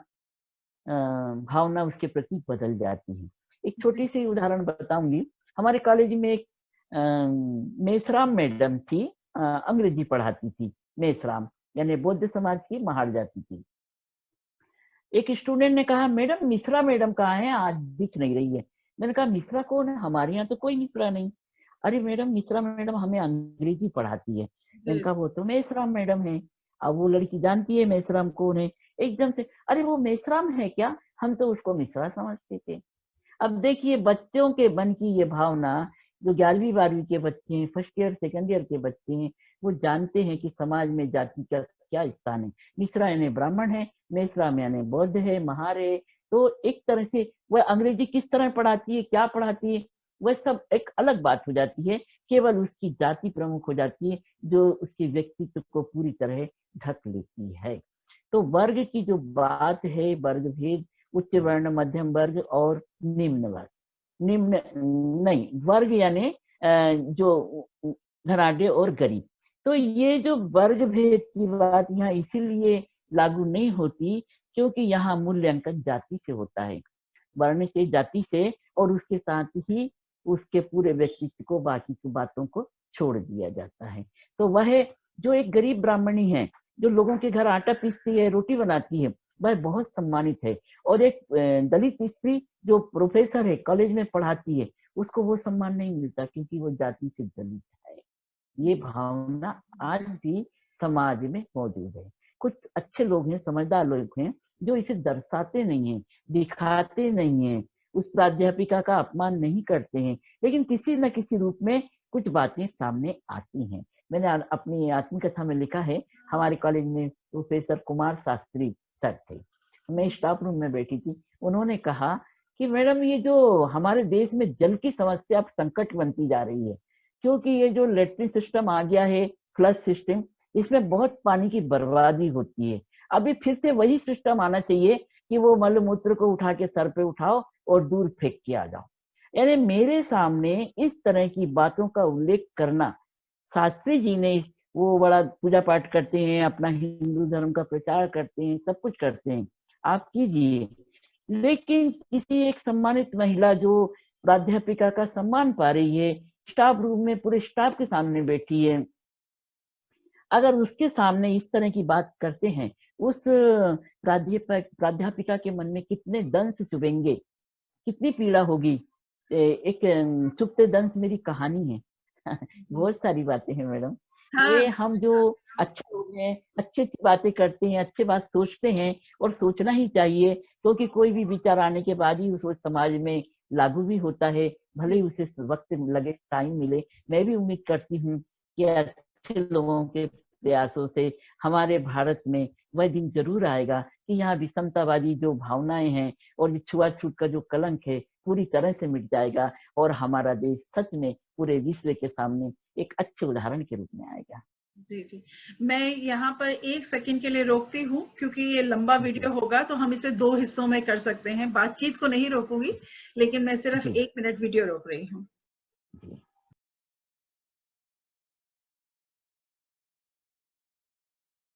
भावना उसके प्रति बदल जाती है। एक जी, छोटी सी उदाहरण बताऊंगी। हमारे कॉलेज में एक मेसराम मैडम थी, अंग्रेजी पढ़ाती थी। मेसराम यानी बौद्ध समाज की महार जाति थी। एक स्टूडेंट ने कहा मैडम मिश्रा मैडम कहाँ है, आज दिख नहीं रही है। मैंने कहा मिश्रा कौन है, हमारे यहाँ तो कोई मिश्रा नहीं। अरे मैडम मिश्रा मैडम हमें अंग्रेजी पढ़ाती है। मैंने जी। कहा वो तो मेसराम मैडम है। अब वो लड़की जानती है मेसराम कौन है, एकदम से अरे वो मेसराम है क्या, हम तो उसको मिश्रा समझते थे। अब देखिए बच्चों के मन की ये भावना, जो 11वीं 12वीं के बच्चे हैं, फर्स्ट ईयर सेकंड ईयर के बच्चे हैं, वो जानते हैं कि समाज में जाति का क्या स्थान है। मिश्रा यानी ब्राह्मण है, मेसराम यानी बौद्ध है, महार है। तो एक तरह से वह अंग्रेजी किस तरह पढ़ाती है, क्या पढ़ाती है, वह सब एक अलग बात हो जाती है। केवल उसकी जाति प्रमुख हो जाती है, जो उसके व्यक्तित्व को पूरी तरह ढक लेती है। तो वर्ग की जो बात है, वर्ग भेद, उच्च वर्ण, मध्यम वर्ग और निम्न वर्ग। निम्न नहीं, वर्ग यानी जो धनाढ्य और गरीब। तो ये जो वर्ग भेद की बात यहाँ इसीलिए लागू नहीं होती, क्योंकि यहाँ मूल्यांकन जाति से होता है, वर्ण से, जाति से, और उसके साथ ही उसके पूरे व्यक्तित्व को, बाकी की बातों को छोड़ दिया जाता है। तो वह जो एक गरीब ब्राह्मणी है, जो लोगों के घर आटा पीसती है, रोटी बनाती है, वह बहुत सम्मानित है। और एक दलित स्त्री जो प्रोफेसर है, कॉलेज में पढ़ाती है, उसको वो सम्मान नहीं मिलता, क्योंकि वो जाति से दलित है। ये भावना आज भी समाज में मौजूद है। कुछ अच्छे लोग हैं, समझदार लोग हैं, जो इसे दर्शाते नहीं हैं, दिखाते नहीं हैं, उस प्राध्यापिका का अपमान नहीं करते हैं, लेकिन किसी न किसी रूप में कुछ बातें सामने आती हैं। मैंने अपनी आत्मकथा में लिखा है, हमारे कॉलेज में प्रोफेसर कुमार शास्त्री सर थे, मैं स्टाफ रूम में बैठी थी, उन्होंने कहा कि मैडम, ये जो हमारे देश में जल की समस्या अब संकट बनती जा रही है, क्योंकि ये जो लेट्रिन सिस्टम आ गया है, फ्लश सिस्टम, इसमें बहुत पानी की बर्बादी होती है। अभी फिर से वही सिस्टम आना चाहिए कि वो मल मूत्र को उठा के सर पे उठाओ और दूर फेंक के आ जाओ। यानी मेरे सामने इस तरह की बातों का उल्लेख करना, शास्त्री जी ने, वो बड़ा पूजा पाठ करते हैं, अपना हिंदू धर्म का प्रचार करते हैं, सब कुछ करते हैं, आप कीजिए, लेकिन किसी एक सम्मानित महिला जो प्राध्यापिका का सम्मान पा रही है, स्टाफ रूम में पूरे स्टाफ के सामने बैठी है, अगर उसके सामने इस तरह की बात करते हैं, उस प्राध्यापिका के मन में कितने दंश चुभेंगे, कितनी पीड़ा होगी। एक चुभते दंश मेरी कहानी है। बहुत सारी बातें हैं मैडम। ये हाँ, हम जो अच्छे लोग हैं, अच्छी अच्छी बातें करते हैं, अच्छी बात सोचते हैं, और सोचना ही चाहिए, क्योंकि कोई भी विचार आने के बाद ही उस समाज में लागू भी होता है, भले ही उसे वक्त लगे, टाइम मिले। मैं भी उम्मीद करती हूँ कि अच्छे लोगों के प्रयासों से हमारे भारत में वह दिन जरूर आएगा कि यहाँ विषमतावादी जो भावनाएं हैं और छुआछूत का जो कलंक है, पूरी तरह से मिट जाएगा, और हमारा देश सच में पूरे विश्व के सामने एक अच्छे उदाहरण के रूप में आएगा। जी जी। मैं यहाँ पर 1 सेकंड के लिए रोकती हूँ, क्योंकि ये लंबा वीडियो होगा, तो हम इसे 2 हिस्सों में कर सकते हैं। बातचीत को नहीं रोकूंगी, लेकिन मैं सिर्फ जी 1 मिनट वीडियो रोक रही हूँ। जी।